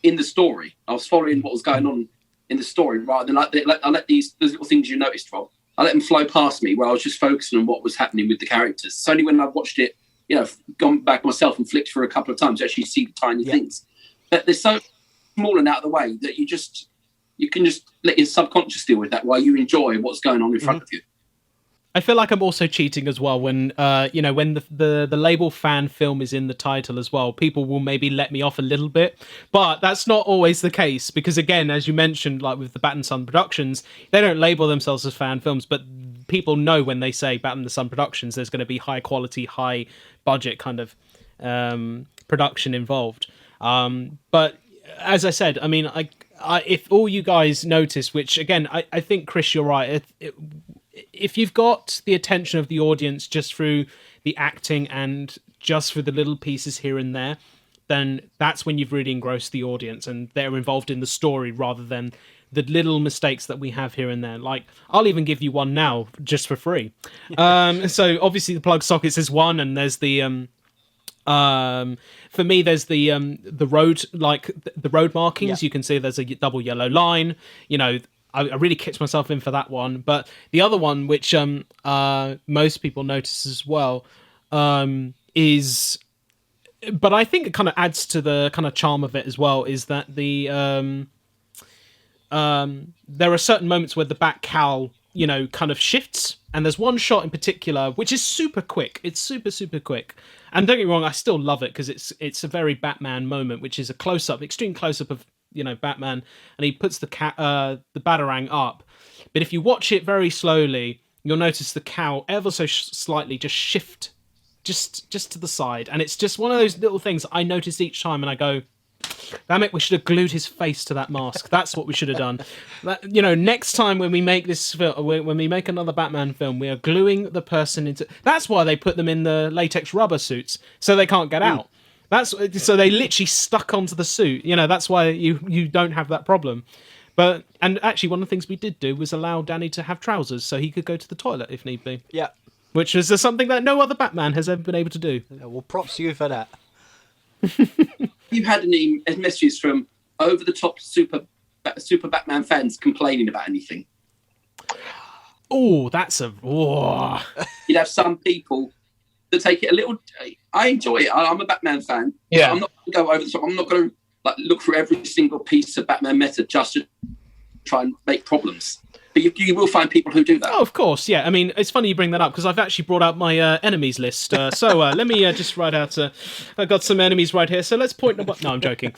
[SPEAKER 2] in the story. I was following what was going on in the story, rather than I let those little things you noticed, Rob, I let them flow past me, where I was just focusing on what was happening with the characters. It's only when I watched it, you know, gone back myself and flicked through a couple of times to actually see the tiny things. But they're so small and out of the way that you can just let your subconscious deal with that while you enjoy what's going on in front of you.
[SPEAKER 3] I feel like I'm also cheating as well when, you know, when the label fan film is in the title as well. People will maybe let me off a little bit, but that's not always the case because, again, as you mentioned, like with the Bat and Son Productions, they don't label themselves as fan films, but people know when they say Bat and the Son Productions, there's going to be high quality, high budget kind of production involved. But as I said, I mean, if all you guys notice, which again, I think, Kris, you're right. If you've got the attention of the audience just through the acting and just through the little pieces here and there, then that's when you've really engrossed the audience and they're involved in the story rather than the little mistakes that we have here and there. Like, I'll even give you one now just for free. So obviously the plug sockets is one, and there's the for me there's the road, like the road markings. You can see there's a double yellow line. You know, I really kicked myself in for that one. But the other one, which most people notice as well, is, but I think it kind of adds to the kind of charm of it as well, is that the there are certain moments where the bat cowl, you know, kind of shifts, and there's one shot in particular which is super quick. It's super quick, and don't get me wrong, I still love it because it's a very Batman moment, which is a close-up, extreme close-up of, you know, Batman, and he puts the Batarang up. But if you watch it very slowly, you'll notice the cowl ever so slightly just shift just to the side, and it's just one of those little things I notice each time, and I go, damn it, we should have glued his face to that mask. That's what we should have done. You know, next time when we make this film, when we make another Batman film, we are gluing the person into. That's why they put them in the latex rubber suits, so they can't get out. That's so they literally stuck onto the suit. You know, that's why you don't have that problem. But, and actually, one of the things we did do was allow Danny to have trousers so he could go to the toilet if need be.
[SPEAKER 1] Yeah.
[SPEAKER 3] which is something that no other Batman has ever been able to do.
[SPEAKER 1] Well, props to you for that.
[SPEAKER 2] You've had any messages from over-the-top super Batman fans complaining about anything?
[SPEAKER 3] Oh, that's a... Oh.
[SPEAKER 2] You'd have some people that take it a little... I enjoy it. I'm a Batman fan.
[SPEAKER 4] Yeah.
[SPEAKER 2] I'm not going to go over the top. I'm not going to look for every single piece of Batman meta just to try and make problems. But you will find people who do that.
[SPEAKER 3] Oh, of course, yeah. I mean, it's funny you bring that up because I've actually brought out my enemies list. So let me just write out... I've got some enemies right here, so let's point them up. No, I'm joking.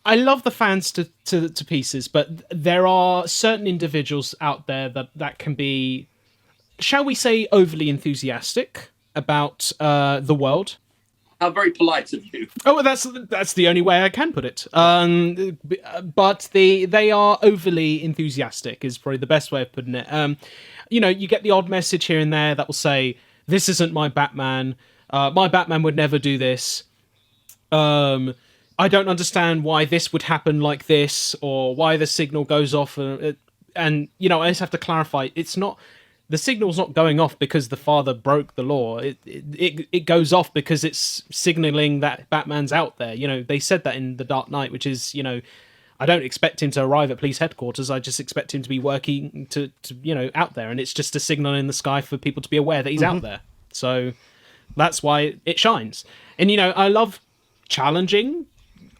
[SPEAKER 3] I love the fans to pieces, but there are certain individuals out there that can be, shall we say, overly enthusiastic about the world.
[SPEAKER 2] How very polite of you.
[SPEAKER 3] Oh, that's the only way I can put it. But they are overly enthusiastic is probably the best way of putting it. You get the odd message here and there that will say, "This isn't my Batman. My Batman would never do this. I don't understand why this would happen like this, or why the signal goes off." And I just have to clarify, it's not... The signal's not going off because the father broke the law. It goes off because it's signaling that Batman's out there. They said that in The Dark Knight, which is, I don't expect him to arrive at police headquarters. I just expect him to be working to out there. And it's just a signal in the sky for people to be aware that he's out there. So that's why it shines. And, I love challenging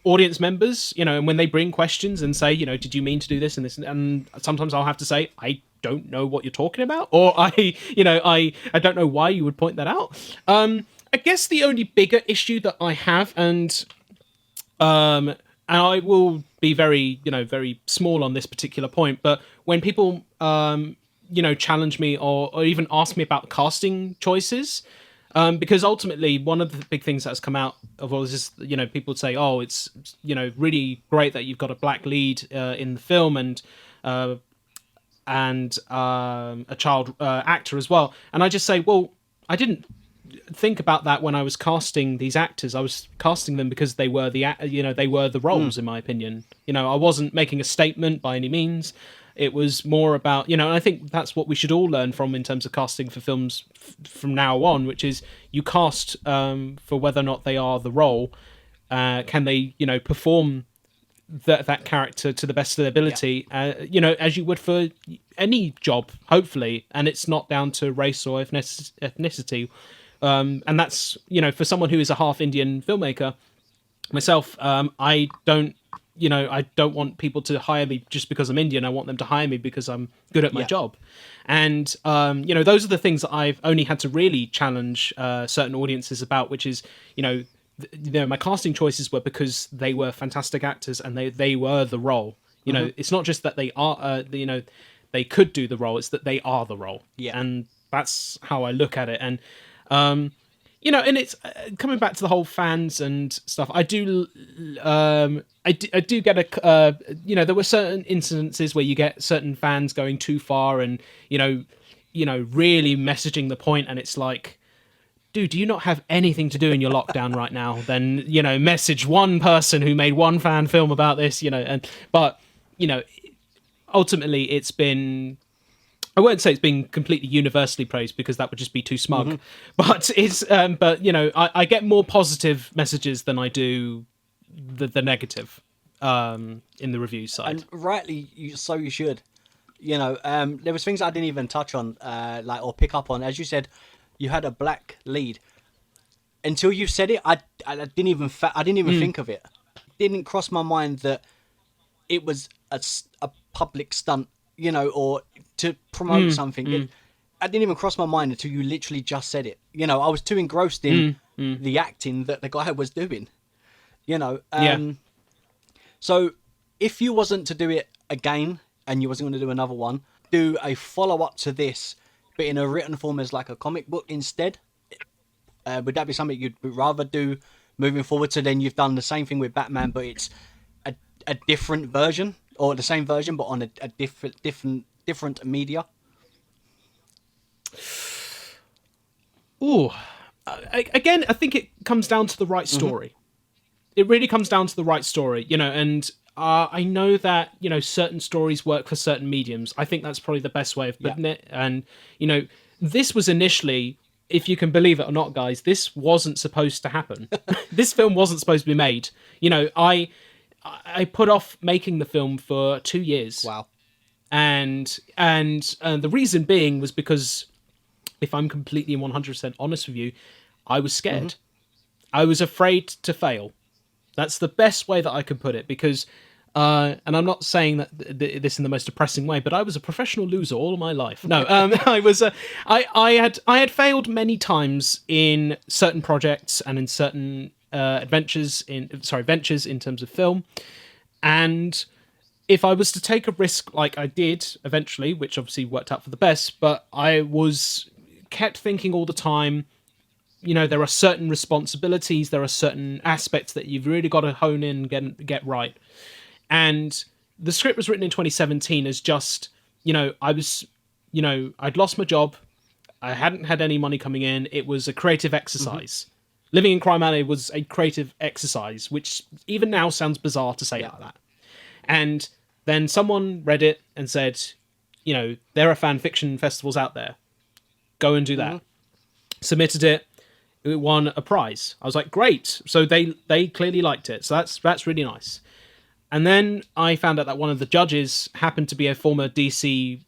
[SPEAKER 3] audience members, and when they bring questions and say, did you mean to do this and this? And sometimes I'll have to say, I don't know what you're talking about, or I don't know why you would point that out. I guess the only bigger issue that I have, and I will be very very small on this particular point, but when people challenge me or even ask me about casting choices, because ultimately one of the big things that's come out of all this is, people say, oh, it's really great that you've got a black lead in the film and a child actor as well. And I just say, well, I didn't think about that when I was casting these actors. I was casting them because they were the roles, in my opinion. I wasn't making a statement by any means. It was more about, and I think that's what we should all learn from in terms of casting for films from now on, which is you cast for whether or not they are the role. Can they, perform that character to the best of their ability, as you would for any job, hopefully, and it's not down to race or ethnicity. And that's, for someone who is a half Indian filmmaker, myself, I don't want people to hire me just because I'm Indian. I want them to hire me because I'm good at my job. And, those are the things that I've only had to really challenge certain audiences about, which is, my casting choices were because they were fantastic actors and they were the role. It's not just that they are, they could do the role, it's that they are the role. Yeah. And that's how I look at it. And, and it's coming back to the whole fans and stuff. I do get there were certain incidences where you get certain fans going too far and, really messaging the point, and it's like, dude, do you not have anything to do in your lockdown right now? Then, message one person who made one fan film about this, but ultimately it's been, I won't say it's been completely universally praised because that would just be too smug, but it's, I get more positive messages than I do the negative, in the review side.
[SPEAKER 1] And rightly, so you should, there was things I didn't even touch on, or pick up on. As you said, you had a black lead. Until you said it, I didn't even think of it. It didn't cross my mind that it was a public stunt, or to promote something. I didn't even cross my mind until you literally just said it. I was too engrossed in the acting that the guy was doing. So if you wasn't to do it again and you wasn't going to do another one, do a follow-up to this, but in a written form as like a comic book instead. Would that be something you'd rather do moving forward? So then you've done the same thing with Batman, but it's a different version, or the same version but on a different media.
[SPEAKER 3] Ooh, again, I think it comes down to the right story. It really comes down to the right story, and I know that, certain stories work for certain mediums. I think that's probably the best way of putting it. And, this was initially, if you can believe it or not, guys, this wasn't supposed to happen. This film wasn't supposed to be made. I put off making the film for 2 years.
[SPEAKER 1] Wow.
[SPEAKER 3] And the reason being was because, if I'm completely 100% honest with you, I was scared. Mm-hmm. I was afraid to fail. That's the best way that I could put it, because, and I'm not saying that this in the most depressing way, but I was a professional loser all of my life. No, I had failed many times in certain projects and in certain ventures in terms of film, and if I was to take a risk like I did eventually, which obviously worked out for the best, but I kept thinking all the time, there are certain responsibilities, there are certain aspects that you've really got to hone in and get right. And the script was written in 2017 as just, I'd lost my job. I hadn't had any money coming in. It was a creative exercise. Mm-hmm. Living in Crime Alley was a creative exercise, which even now sounds bizarre to say like that. And then someone read it and said, there are fan fiction festivals out there. Go and do that. Mm-hmm. Submitted it. It won a prize. I was like, great. So they clearly liked it. So that's really nice. And then I found out that one of the judges happened to be a former DC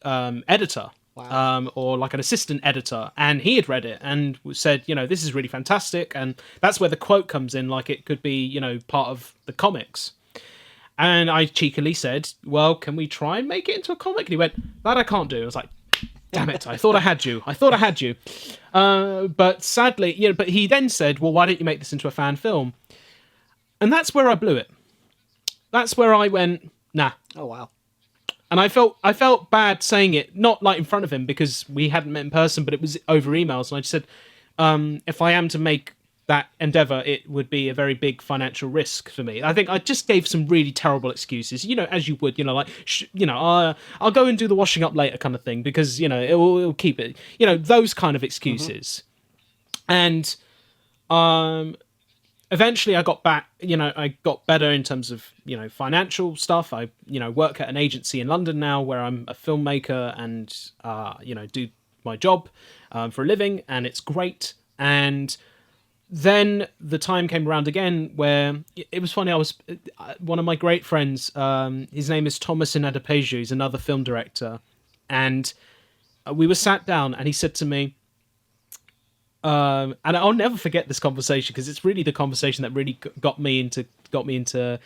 [SPEAKER 3] editor. Wow. Or like an assistant editor. And he had read it and said, this is really fantastic. And that's where the quote comes in, like it could be, part of the comics. And I cheekily said, well, can we try and make it into a comic? And he went, that I can't do. I was like, damn it, I thought I had you. But sadly, but he then said, well, why don't you make this into a fan film? And that's where I blew it. That's where I went, nah.
[SPEAKER 1] Oh, wow.
[SPEAKER 3] And I felt bad saying it, not like in front of him because we hadn't met in person, but it was over emails. And I just said, if I am to make that endeavor, it would be a very big financial risk for me. I think I just gave some really terrible excuses, as you would, I'll go and do the washing up later kind of thing because, it'll keep it, those kind of excuses. Mm-hmm. And eventually I got back, I got better in terms of, financial stuff. I, work at an agency in London now where I'm a filmmaker and, do my job for a living, and it's great. And then the time came around again where it was funny. I was one of my great friends. His name is Thomas Inadepeju. He's another film director, and we were sat down, and he said to me, and I'll never forget this conversation because it's really the conversation that really got me into.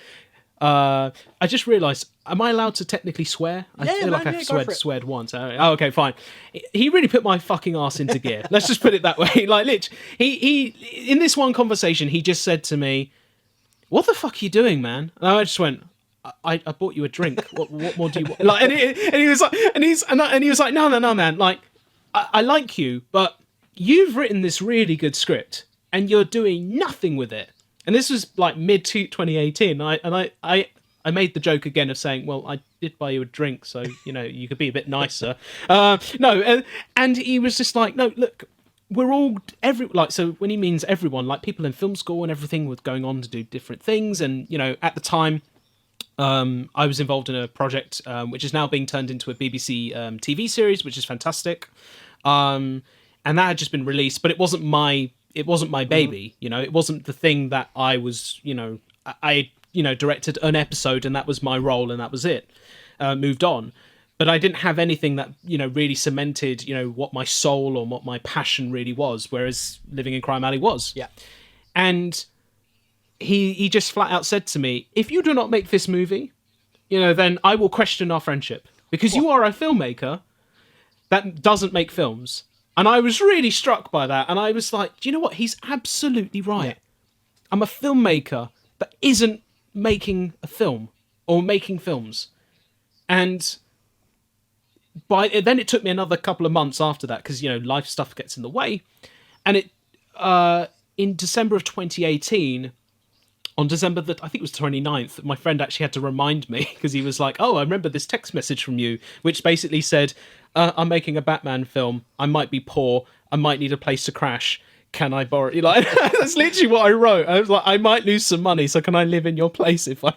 [SPEAKER 3] I just realised, am I allowed to technically swear? I feel like I've sweared once. Oh, okay, fine. He really put my fucking ass into gear. Let's just put it that way. Like, literally, he in this one conversation, he just said to me, "What the fuck are you doing, man?" And I just went, "I bought you a drink. What more do you want?" Like, and he was like, and he was like, "No, man. Like, I like you, but you've written this really good script, and you're doing nothing with it." And this was like mid 2018. I made the joke again of saying, well, I did buy you a drink, so, you could be a bit nicer. No, and he was just like, no, look, we're all, so when he means everyone, like people in film school and everything were going on to do different things. And, at the time, I was involved in a project which is now being turned into a BBC TV series, which is fantastic. And that had just been released, but it wasn't my baby, it wasn't the thing that I was, I directed an episode and that was my role and that was it. Moved on. But I didn't have anything that, really cemented, what my soul or what my passion really was, whereas Living in Crime Alley was.
[SPEAKER 1] Yeah.
[SPEAKER 3] And he just flat out said to me, if you do not make this movie, then I will question our friendship because you are a filmmaker that doesn't make films. And I was really struck by that. And I was like, do you know what? He's absolutely right. Yeah. I'm a filmmaker that isn't making a film or making films. And then it took me another couple of months after that because, life stuff gets in the way. And in December of 2018, on December, I think it was 29th, my friend actually had to remind me because he was like, oh, I remember this text message from you, which basically said, I'm making a Batman film. I might be poor. I might need a place to crash. Can I borrow? That's literally what I wrote. I was like, I might lose some money, so can I live in your place if I...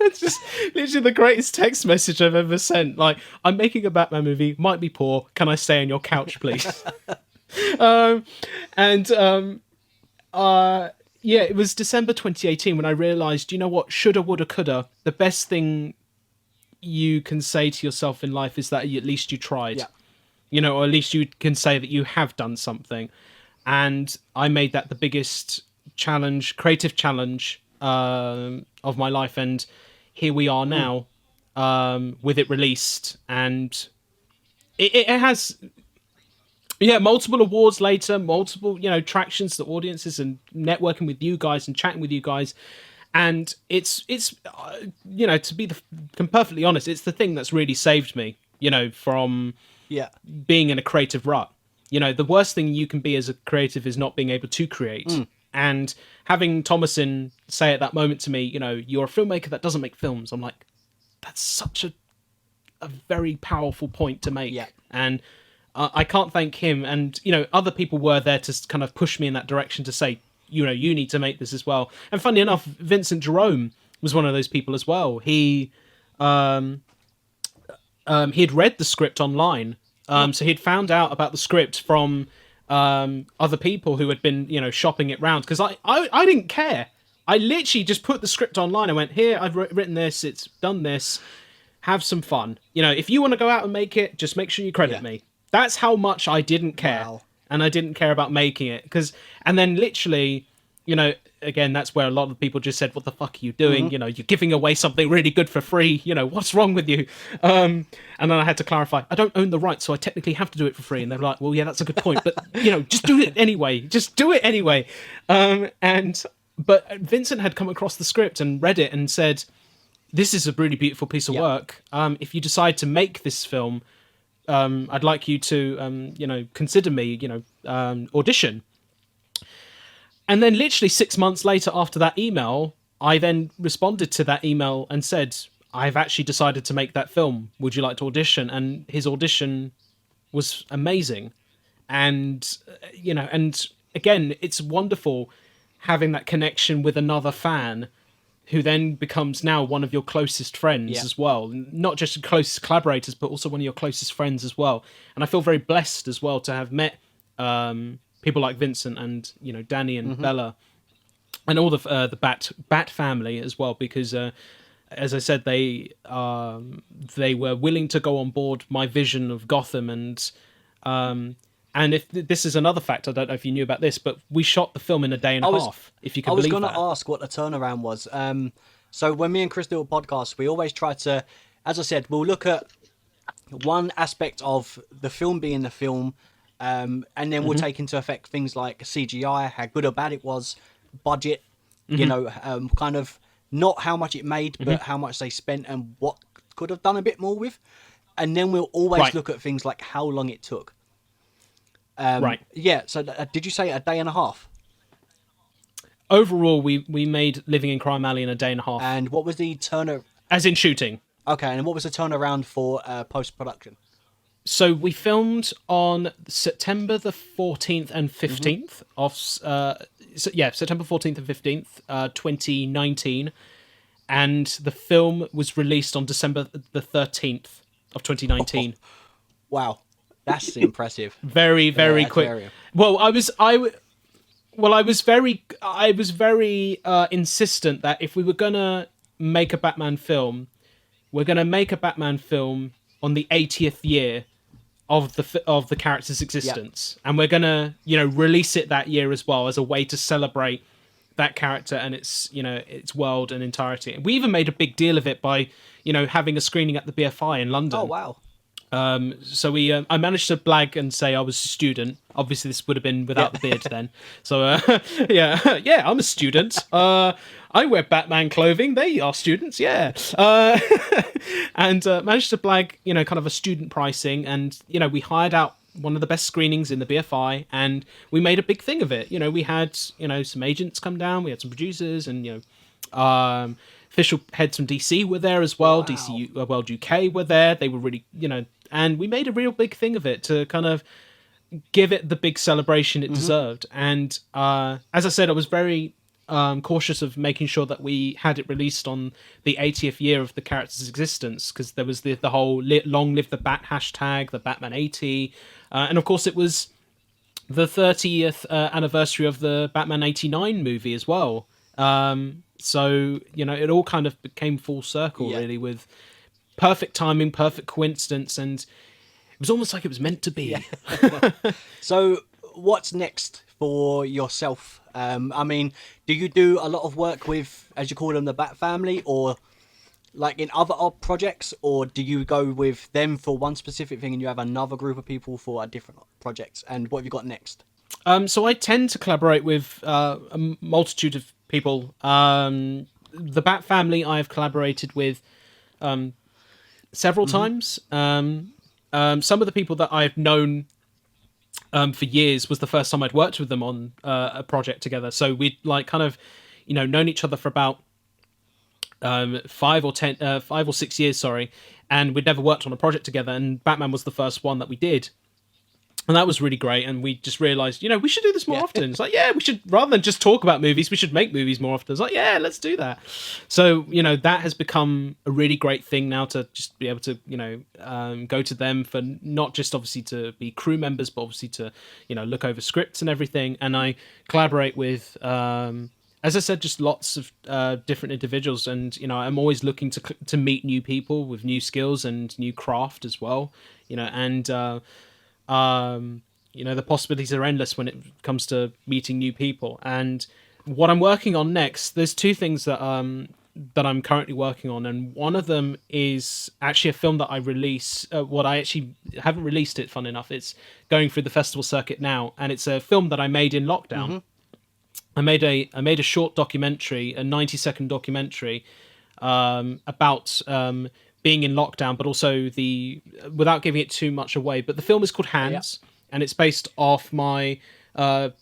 [SPEAKER 3] It's just literally the greatest text message I've ever sent. Like, I'm making a Batman movie, might be poor. Can I stay on your couch, please? Yeah, it was December 2018 when I realised, you know what, shoulda, woulda, coulda. The best thing you can say to yourself in life is that at least you tried.
[SPEAKER 1] Yeah.
[SPEAKER 3] You know, or at least you can say that you have done something. And I made that the biggest challenge, creative challenge of my life. And here we are now with it released. And it has... Yeah, multiple awards later, multiple, tractions to audiences and networking with you guys and chatting with you guys. And it's to be perfectly honest, it's the thing that's really saved me, from being in a creative rut. The worst thing you can be as a creative is not being able to create. And having Thomason say at that moment to me, you're a filmmaker that doesn't make films. I'm like, that's such a very powerful point to make.
[SPEAKER 1] Yeah.
[SPEAKER 3] And I can't thank him. And, other people were there to kind of push me in that direction to say, you need to make this as well. And funny enough, Vincent Jerome was one of those people as well. He had read the script online. So he'd found out about the script from other people who had been, shopping it round. Because I didn't care. I literally just put the script online and went, here, I've written this, it's done this. Have some fun. If you want to go out and make it, just make sure you credit me. That's how much I didn't care.
[SPEAKER 1] Wow.
[SPEAKER 3] And I didn't care about making it. And then literally, again, that's where a lot of people just said, what the fuck are you doing? You're giving away something really good for free. What's wrong with you? And then I had to clarify, I don't own the rights, so I technically have to do it for free. And they're like, well, yeah, that's a good point. But, just do it anyway. Just do it anyway. But Vincent had come across the script and read it and said, this is a really beautiful piece of work. If you decide to make this film, I'd like you to, consider me, audition. And then literally 6 months later after that email, I then responded to that email and said, I've actually decided to make that film. Would you like to audition? And his audition was amazing. And, and again, it's wonderful having that connection with another fan who then becomes now one of your closest friends as well. Not just closest collaborators, but also one of your closest friends as well. And I feel very blessed as well to have met people like Vincent and, Danny and Bella and all the Bat family as well, because as I said, they were willing to go on board my vision of Gotham. And if this is another fact, I don't know if you knew about this, but we shot the film in a day and a half, if you can believe that. I was
[SPEAKER 1] going to ask what the turnaround was. So when me and Kris do a podcast, we always try to, as I said, we'll look at one aspect of the film being the film, and then we'll take into effect things like CGI, how good or bad it was, budget, kind of not how much it made, but how much they spent and what could have done a bit more with. And then we'll always look at things like how long it took.
[SPEAKER 3] Right.
[SPEAKER 1] Yeah. So did you say a day and a half?
[SPEAKER 3] Overall, we made Living in Crime Alley in a day and a half.
[SPEAKER 1] And what was the turnaround?
[SPEAKER 3] As in shooting.
[SPEAKER 1] Okay. And what was the turnaround for post-production?
[SPEAKER 3] So we filmed on September the 14th and 15th of September 14th and 15th, 2019, and the film was released on December the 13th of 2019.
[SPEAKER 1] Oh, wow. That's impressive.
[SPEAKER 3] Very, very quick. Well, I was very insistent that if we were gonna make a Batman film, we're gonna make a Batman film on the 80th year of the character's existence, and we're gonna release it that year as well as a way to celebrate that character and its world and entirety. And we even made a big deal of it by having a screening at the BFI in London.
[SPEAKER 1] Oh wow.
[SPEAKER 3] So I managed to blag and say I was a student. Obviously, this would have been without the beard then. So, I'm a student. I wear Batman clothing. They are students, yeah. And managed to blag, kind of a student pricing. And, we hired out one of the best screenings in the BFI, and we made a big thing of it. We had, some agents come down. We had some producers and, official heads from DC were there as well. Wow. DC World UK were there. They were really, and we made a real big thing of it to kind of give it the big celebration it deserved. And as I said, I was very cautious of making sure that we had it released on the 80th year of the character's existence, because there was the whole long live the Bat hashtag, the Batman 80, and of course it was the 30th anniversary of the Batman 89 movie as well. So, it all kind of became full circle, really, with perfect timing, perfect coincidence, and it was almost like it was meant to be.
[SPEAKER 1] Yeah. So, what's next for yourself? I mean, do you do a lot of work with, as you call them, the BatFamily, or like in other projects, or do you go with them for one specific thing and you have another group of people for a different project? And what have you got next?
[SPEAKER 3] So I tend to collaborate with a multitude of people. The BatFamily I've collaborated with several times. Some of the people that I've known for years was the first time I'd worked with them on a project together. So we'd known each other for about 5 or 6 years, and we'd never worked on a project together, and Batman was the first one that we did. And that was really great, and we just realised, we should do this more often. It's like, we should, rather than just talk about movies, we should make movies more often. It's like, let's do that. So, that has become a really great thing now, to just be able to, go to them for not just obviously to be crew members, but obviously to, look over scripts and everything. And I collaborate with, as I said, just lots of different individuals. And, I'm always looking to meet new people with new skills and new craft as well, the possibilities are endless when it comes to meeting new people. And what I'm working on next, there's two things that I'm currently working on, and one of them is actually a film that I release. I actually haven't released it, fun enough. It's going through the festival circuit now, and it's a film that I made in lockdown. I made a short documentary, a 90-second documentary, about being in lockdown, but also without giving it too much away. But the film is called Hands, and it's based off my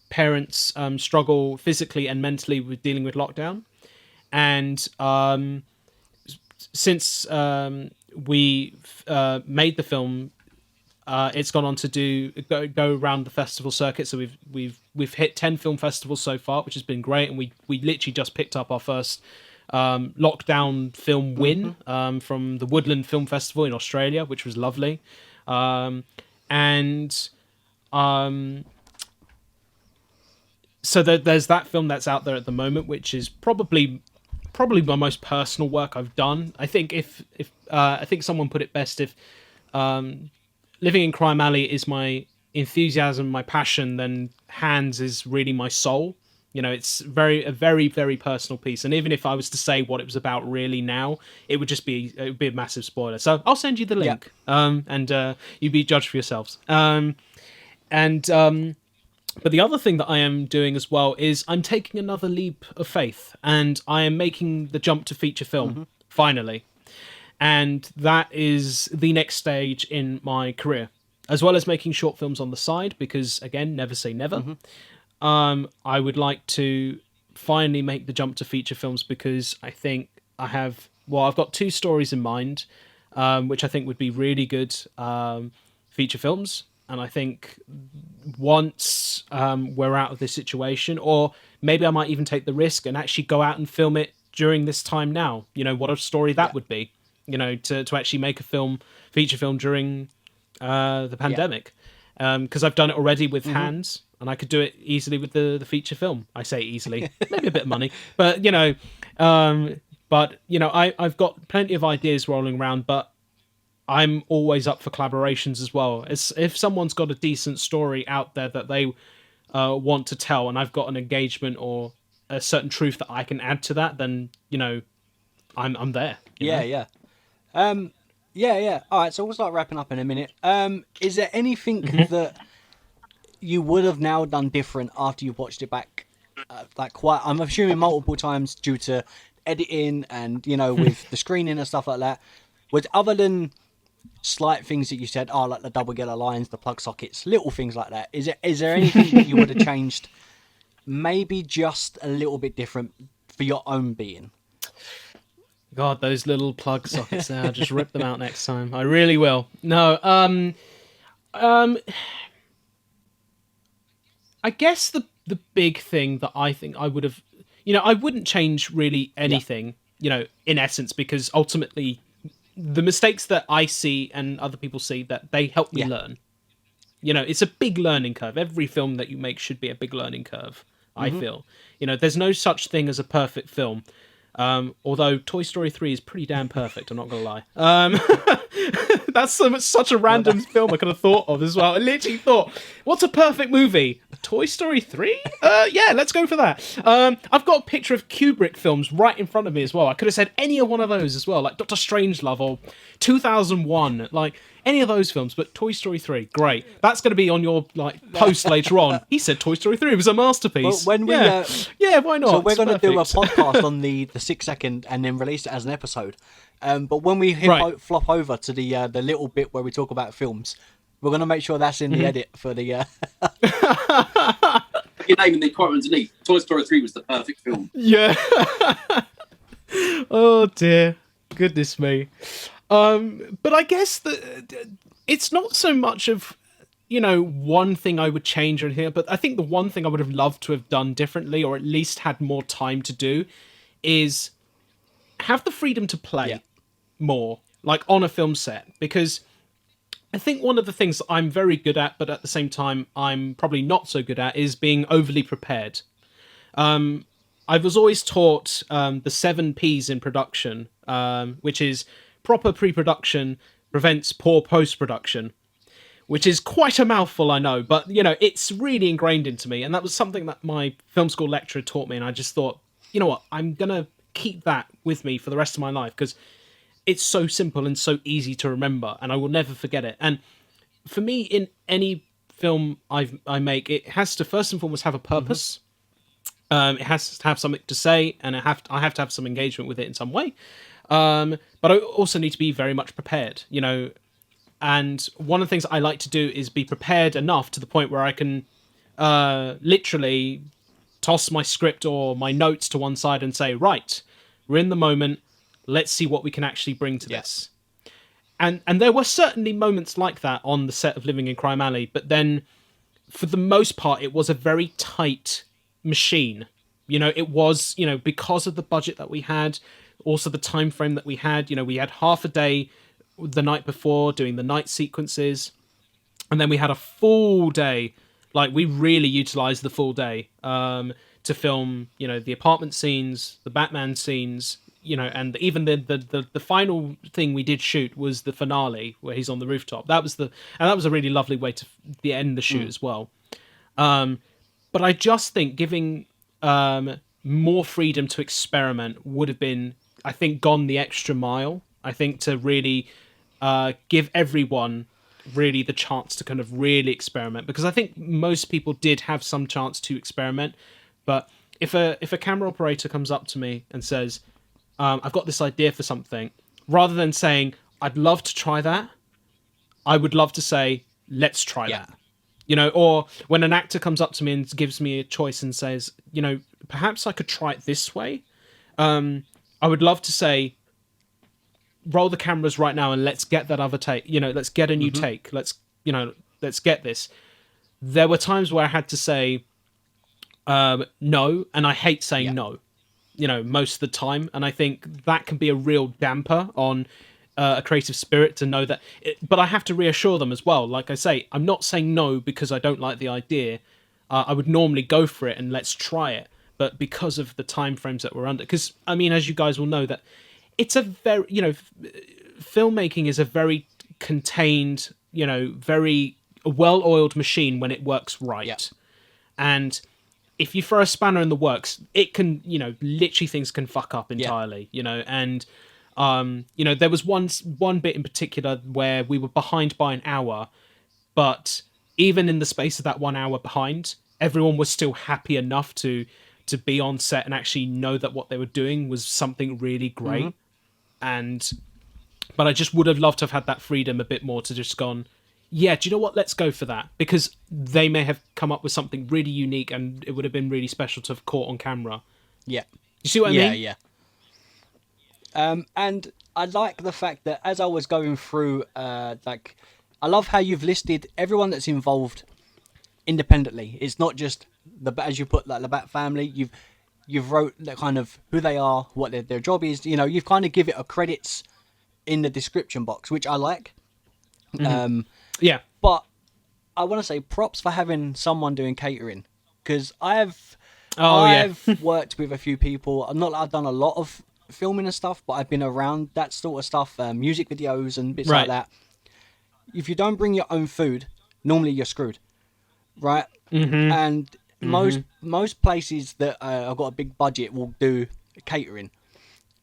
[SPEAKER 3] parents' struggle physically and mentally with dealing with lockdown. And since we made the film, it's gone on to go around the festival circuit. So we've hit 10 film festivals so far, which has been great. And we literally just picked up our first lockdown film win from the Woodland Film Festival in Australia, which was lovely. So there's that film that's out there at the moment, which is probably my most personal work I've done. I think if I think someone put it best, if Living in Crime Alley is my enthusiasm, my passion, then Hands is really my soul. It's a very, very personal piece. And even if I was to say what it was about really now, it would be a massive spoiler. So I'll send you the link, and you be judged for yourselves. But the other thing that I am doing as well is I'm taking another leap of faith, and I am making the jump to feature film, finally. And that is the next stage in my career, as well as making short films on the side, because, again, never say never. I would like to finally make the jump to feature films, because I think I've got two stories in mind, which I think would be really good feature films. And I think once we're out of this situation, or maybe I might even take the risk and actually go out and film it during this time now. What a story that would be, to actually make a feature film during the pandemic. Because I've done it already with Hands, and I could do it easily with the feature film. I say easily, maybe a bit of money, but I've got plenty of ideas rolling around, but I'm always up for collaborations as well. If someone's got a decent story out there that they want to tell, and I've got an engagement or a certain truth that I can add to that, then I'm there.
[SPEAKER 1] Yeah. All right, so we'll start wrapping up in a minute. Is there anything that you would have now done different after you watched it back? I'm assuming multiple times due to editing and, with the screening and stuff like that. Was other than slight things that you said, like the double yellow lines, the plug sockets, little things like that, is there anything that you would have changed, maybe just a little bit different for your own being?
[SPEAKER 3] God, those little plug sockets there, I'll just rip them out next time. I really will. No, I guess the big thing that I think I would have, I wouldn't change really anything, in essence, because ultimately the mistakes that I see and other people see, that they help me learn. It's a big learning curve. Every film that you make should be a big learning curve, I feel. There's no such thing as a perfect film. Although Toy Story 3 is pretty damn perfect, I'm not going to lie. That's such a random film I could have thought of as well. I literally thought, what's a perfect movie? Toy Story 3? Yeah, let's go for that. I've got a picture of Kubrick films right in front of me as well. I could have said any of one of those as well, like Dr. Strangelove or 2001, like any of those films, but Toy Story 3, great. That's going to be on your post later on. He said Toy Story 3 was a masterpiece.
[SPEAKER 1] Well, when we,
[SPEAKER 3] yeah, why not?
[SPEAKER 1] So we're going to do a podcast on the 6 second and then release it as an episode. But when we flop over to the little bit where we talk about films, we're going to make sure that's in the edit for the...
[SPEAKER 2] Your name in the quote underneath. Toy Story 3 was the perfect film.
[SPEAKER 3] Yeah. Oh, dear. Goodness me. But I guess that it's not so much of, one thing I would change or anything, but I think the one thing I would have loved to have done differently, or at least had more time to do, is have the freedom to play more, like on a film set. Because I think one of the things that I'm very good at, but at the same time I'm probably not so good at, is being overly prepared. I was always taught the 7 Ps in production, which is proper pre-production prevents poor post-production, which is quite a mouthful, I know, but, it's really ingrained into me. And that was something that my film school lecturer taught me. And I just thought, you know what, I'm going to keep that with me for the rest of my life, because it's so simple and so easy to remember, and I will never forget it. And for me, in any film I make, it has to first and foremost have a purpose. It has to have something to say, and I have to have some engagement with it in some way. But I also need to be very much prepared, and one of the things I like to do is be prepared enough to the point where I can literally toss my script or my notes to one side and say, right, we're in the moment, let's see what we can actually bring to this. And there were certainly moments like that on the set of Living in Crime Alley, but then for the most part it was a very tight machine. It was, because of the budget that we had, also the time frame that we had, we had half a day the night before doing the night sequences, and then we had a full day. Like, we really utilized the full day to film, the apartment scenes, the Batman scenes, and even the final thing we did shoot was the finale where he's on the rooftop. That was a really lovely way to end the shoot as well. But I just think giving more freedom to experiment would have been, I think, gone the extra mile. I think to really give everyone really the chance to kind of really experiment, because I think most people did have some chance to experiment. But if a camera operator comes up to me and says, I've got this idea for something, rather than saying, I'd love to try that, I would love to say, let's try that. Or when an actor comes up to me and gives me a choice and says, perhaps I could try it this way. I would love to say, roll the cameras right now and let's get that other take. Let's get a new take. Let's get this. There were times where I had to say no, and I hate saying no, most of the time. And I think that can be a real damper on a creative spirit to know that. But I have to reassure them as well. Like I say, I'm not saying no because I don't like the idea. I would normally go for it and let's try it. But because of the time frames that we're under, because as you guys will know, that it's a very, filmmaking is a very contained, very well-oiled machine when it works right. Yeah. And if you throw a spanner in the works, it can, literally things can fuck up entirely, and, there was one bit in particular where we were behind by an hour, but even in the space of that 1 hour behind, everyone was still happy enough to be on set and actually know that what they were doing was something really great. But I just would have loved to have had that freedom a bit more to just gone, yeah, do you know what? Let's go for that. Because they may have come up with something really unique and it would have been really special to have caught on camera. Yeah. You see what I mean?
[SPEAKER 1] Yeah. And I like the fact that as I was going through, I love how you've listed everyone that's involved independently. It's not just as you put, like the BatFamily. you've wrote that kind of who they are, what their job is. You know, you've kind of give it a credits in the description box, which I like.
[SPEAKER 3] Yeah.
[SPEAKER 1] But I want to say props for having someone doing catering, because I've worked with a few people. I'm not I've done a lot of filming and stuff, but I've been around that sort of stuff, music videos and bits like that. If you don't bring your own food, normally you're screwed, right? And most places that have got a big budget will do catering,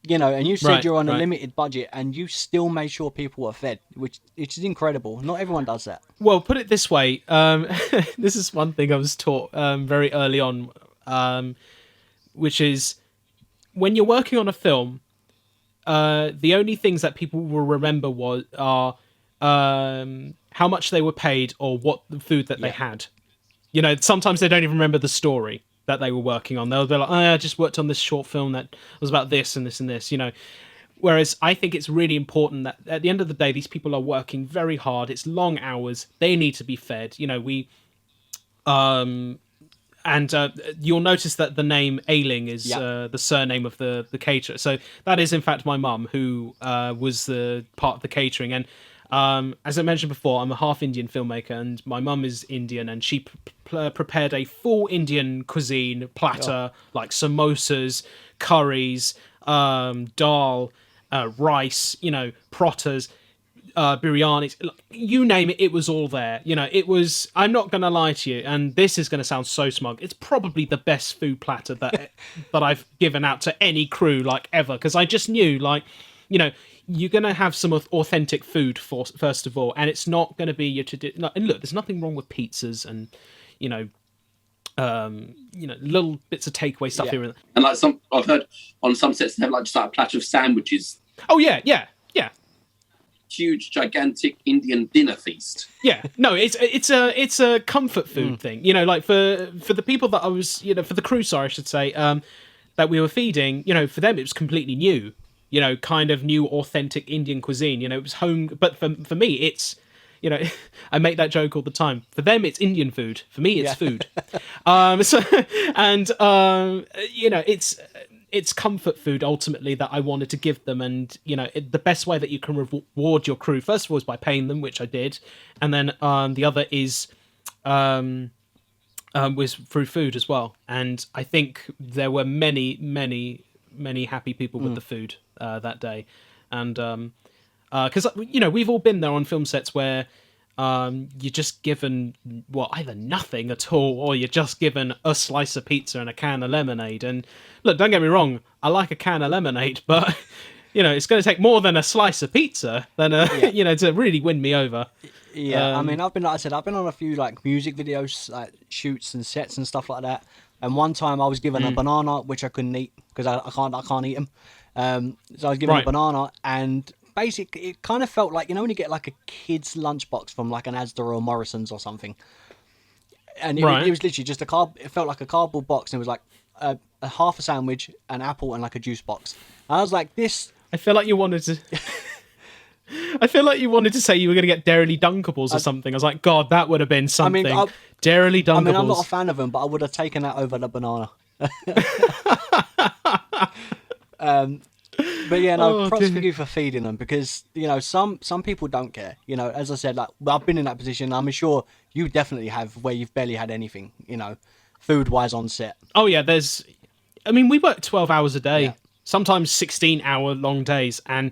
[SPEAKER 1] you know. And you said you're on a limited budget, and you still made sure people were fed, which is incredible. Not everyone does that.
[SPEAKER 3] Well, put it this way, this is one thing I was taught very early on, which is when you're working on a film, the only things that people will remember are how much they were paid or what the food that they had. You know, sometimes they don't even remember the story that they were working on. They'll be like, I just worked on this short film that was about this and this and this, you know. Whereas I think it's really important that at the end of the day, these people are working very hard. It's long hours. They need to be fed. You know, you'll notice that the name Ayling is the surname of the caterer. So that is, in fact, my mum, who was the part of the catering. And as I mentioned before, I'm a half Indian filmmaker, and my mum is Indian, and she prepared a full Indian cuisine platter, like samosas, curries, dal, rice, you know, pratas, biryanis, you name it, it was all there. You know, it was, I'm not going to lie to you, and this is going to sound so smug, it's probably the best food platter that I've given out to any crew, like, ever, because I just knew, like, you know, you're going to have some authentic food first of all, and it's not going to be your traditional. And look, there's nothing wrong with pizzas and, you know, little bits of takeaway stuff here and there.
[SPEAKER 2] And like I've heard on some sets they have like just like a platter of sandwiches.
[SPEAKER 3] Oh yeah.
[SPEAKER 2] Huge, gigantic Indian dinner feast.
[SPEAKER 3] Yeah, no, it's a comfort food thing. You know, like for the people that I was, you know, for the crew, sorry, I should say, that we were feeding. You know, for them it was completely new. You know, kind of new, authentic Indian cuisine. You know, it was home, but for me, it's, you know, I make that joke all the time. For them, it's Indian food. For me, it's food. You know, it's comfort food ultimately that I wanted to give them, and you know, the best way that you can reward your crew, first of all, is by paying them, which I did, and then the other is was through food as well. And I think there were many happy people with the food that day, and because you know, we've all been there on film sets where you're just given either nothing at all, or you're just given a slice of pizza and a can of lemonade. And look, don't get me wrong, I like a can of lemonade, but you know, it's going to take more than a slice of pizza than you know, to really win me over.
[SPEAKER 1] I mean, I've been on a few like music videos, like shoots and sets and stuff like that. And one time I was given a banana, which I couldn't eat because I can't eat them. So I was given a banana, and basically it kind of felt like, you know, when you get like a kid's lunchbox from like an Asda or Morrison's or something, and it was literally just it felt like a cardboard box, and it was like a half a sandwich, an apple, and like a juice box. And I was like, this.
[SPEAKER 3] I feel like you wanted to. I feel like you wanted to say you were going to get Dairy Dunkables or something. I was like, God, that would have been something. I mean, Dairy Dunkables. I mean,
[SPEAKER 1] I'm not a fan of them, but I would have taken that over the banana. But yeah, no, props for you for feeding them, because you know, some people don't care. You know, as I said, like, I've been in that position. I'm sure you definitely have, where you've barely had anything, you know, food wise on set.
[SPEAKER 3] Oh yeah, I mean, we work 12 hours a day, sometimes 16-hour long days, and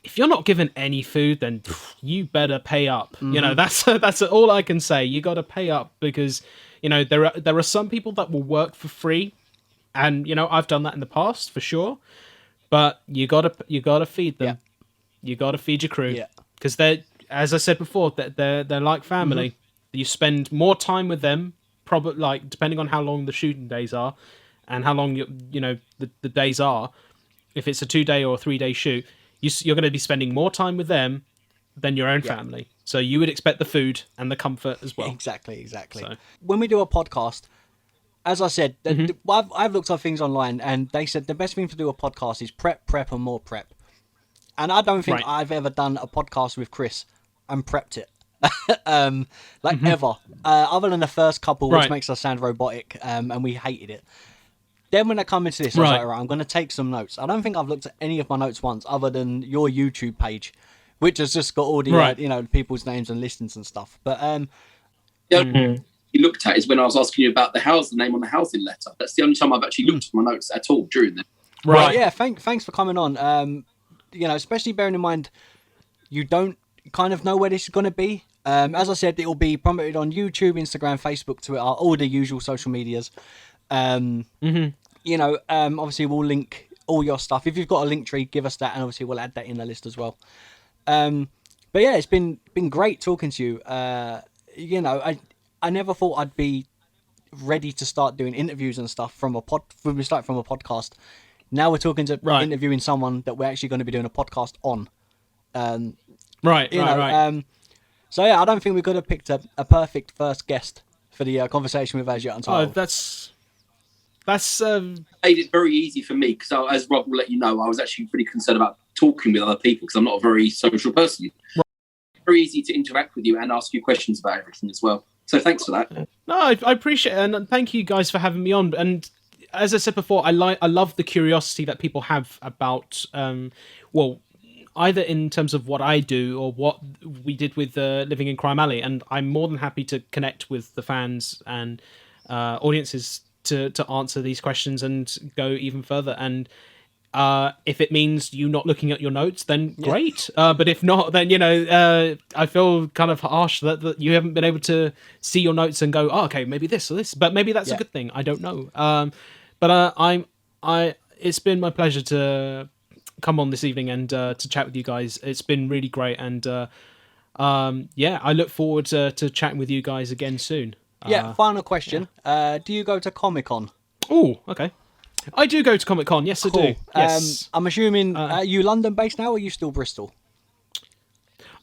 [SPEAKER 3] if you're not given any food, then you better pay up. You know, that's all I can say. You got to pay up, because you know, there are some people that will work for free, and you know, I've done that in the past for sure. But you gotta feed them. You gotta feed your crew, because they're, as I said before, they're like family. You spend more time with them, probably, like, depending on how long the shooting days are, and how long the days are. If it's a 2-day or a 3-day shoot, you're going to be spending more time with them than your own family. So you would expect the food and the comfort as well.
[SPEAKER 1] Exactly. So. When we do a podcast, as I said, I've looked up things online, and they said the best thing to do a podcast is prep, and more prep. And I don't think I've ever done a podcast with Kris and prepped it. Ever. Other than the first couple, which makes us sound robotic, and we hated it. then when I come into this, I was
[SPEAKER 3] Right.
[SPEAKER 1] like, right, I'm going to take some notes. I don't think I've looked at any of my notes once, other than your YouTube page, which has just got all the
[SPEAKER 3] Right.
[SPEAKER 1] people's names and listings and stuff. But
[SPEAKER 2] you looked at is when I was asking you about the name on the housing letter. That's the only time I've actually looked at my notes at all during that.
[SPEAKER 3] Right.
[SPEAKER 1] Yeah, thanks for coming on. Especially bearing in mind you don't kind of know where this is going to be. As I said, it will be promoted on YouTube, Instagram, Facebook, Twitter, all the usual social medias. Obviously we'll link all your stuff. If you've got a link tree, give us that, and obviously we'll add that in the list as well. But yeah, it's been great talking to you. I never thought I'd be ready to start doing interviews and stuff from a podcast. Now we're talking to interviewing someone that we're actually going to be doing a podcast on.
[SPEAKER 3] Right.
[SPEAKER 1] So yeah, I don't think we could have picked a perfect first guest for the conversation with AsYetUntitled.
[SPEAKER 3] That's
[SPEAKER 2] made it very easy for me because, as Rob will let you know, I was actually pretty concerned about talking with other people because I'm not a very social person. Right. Very easy to interact with you and ask you questions about everything as well. So thanks for that.
[SPEAKER 3] No, I appreciate it, and thank you guys for having me on. And as I said before, I love the curiosity that people have about, either in terms of what I do or what we did with Living in Crime Alley. And I'm more than happy to connect with the fans and audiences to answer these questions and go even further. And if it means you not looking at your notes, then great. But if not, then I feel kind of harsh that you haven't been able to see your notes and go, oh, okay, maybe this or this. But maybe that's a good thing. I don't know. It's been my pleasure to come on this evening and to chat with you guys. It's been really great, and I look forward to chatting with you guys again soon.
[SPEAKER 1] Final question. Do you go to Comic-Con?
[SPEAKER 3] Oh, okay. I do go to Comic-Con. Yes,
[SPEAKER 1] cool.
[SPEAKER 3] I do. Yes.
[SPEAKER 1] I'm assuming, are you London-based now, or are you still Bristol?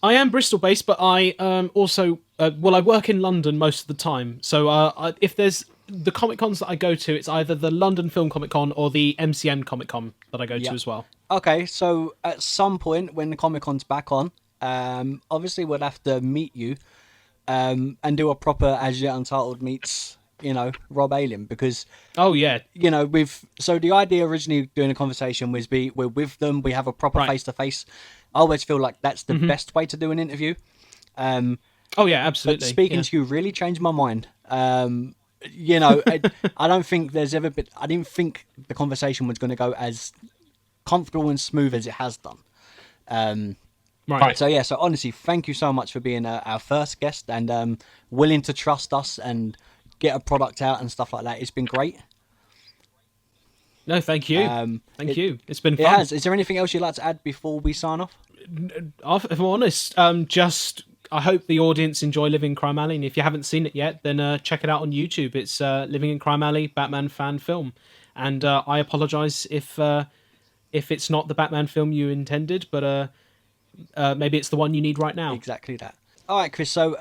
[SPEAKER 3] I am Bristol-based, but I also... I work in London most of the time. So if there's the Comic-Cons that I go to, it's either the London Film Comic-Con or the MCM Comic-Con that I go to as well.
[SPEAKER 1] Okay, so at some point when the Comic-Con's back on, obviously we'll have to meet you and do a proper AsYetUntitled meets... Rob Ayling, because so the idea originally doing a conversation was we're with them, we have a proper face-to-face. I always feel like that's the best way to do an interview.
[SPEAKER 3] Absolutely.
[SPEAKER 1] But speaking to you really changed my mind. I don't think there's ever been, I didn't think the conversation was going to go as comfortable and smooth as it has done. So honestly, thank you so much for being our first guest and willing to trust us and get a product out and stuff like that. It's been great.
[SPEAKER 3] No, thank you. Thank you. It's been fun.
[SPEAKER 1] Is there anything else you'd like to add before we sign off?
[SPEAKER 3] If I'm honest, I hope the audience enjoy Living in Crime Alley, and if you haven't seen it yet, then check it out on YouTube. It's Living in Crime Alley, Batman fan film. And I apologise if it's not the Batman film you intended, but maybe it's the one you need right now.
[SPEAKER 1] Exactly that. All right, Kris, so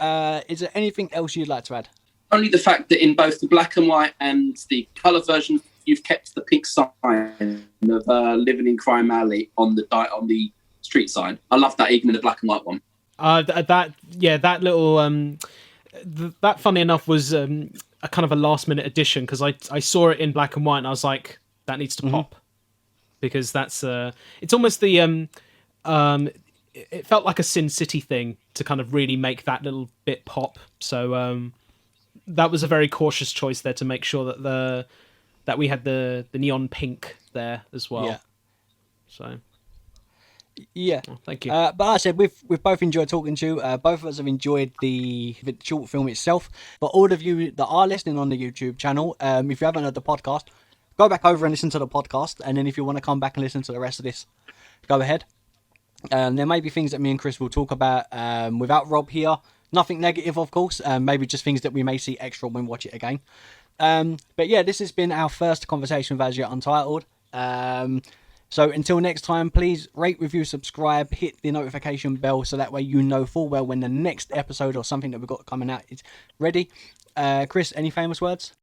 [SPEAKER 1] is there anything else you'd like to add?
[SPEAKER 2] Only the fact that in both the black and white and the colour version, you've kept the pink sign of Living in Crime Alley on the street sign. I love that, even in the black and white one.
[SPEAKER 3] That little that funny enough was a kind of a last minute addition because I saw it in black and white and I was like, that needs to pop, because that's it's almost the it felt like a Sin City thing to kind of really make that little bit pop. So that was a very cautious choice there to make sure that we had the neon pink there as well.
[SPEAKER 1] Yeah.
[SPEAKER 3] So.
[SPEAKER 1] Yeah.
[SPEAKER 3] Oh, thank you.
[SPEAKER 1] But like I said, we've both enjoyed talking to you. Both of us have enjoyed the short film itself. But all of you that are listening on the YouTube channel, if you haven't heard the podcast, go back over and listen to the podcast. And then if you want to come back and listen to the rest of this, go ahead. There may be things that me and Kris will talk about without Rob here. Nothing negative, of course. Maybe just things that we may see extra when we watch it again. But yeah, this has been our first conversation with AsYetUntitled. So until next time, please rate, review, subscribe, hit the notification bell so that way you know full well when the next episode or something that we've got coming out is ready. Kris, any famous words?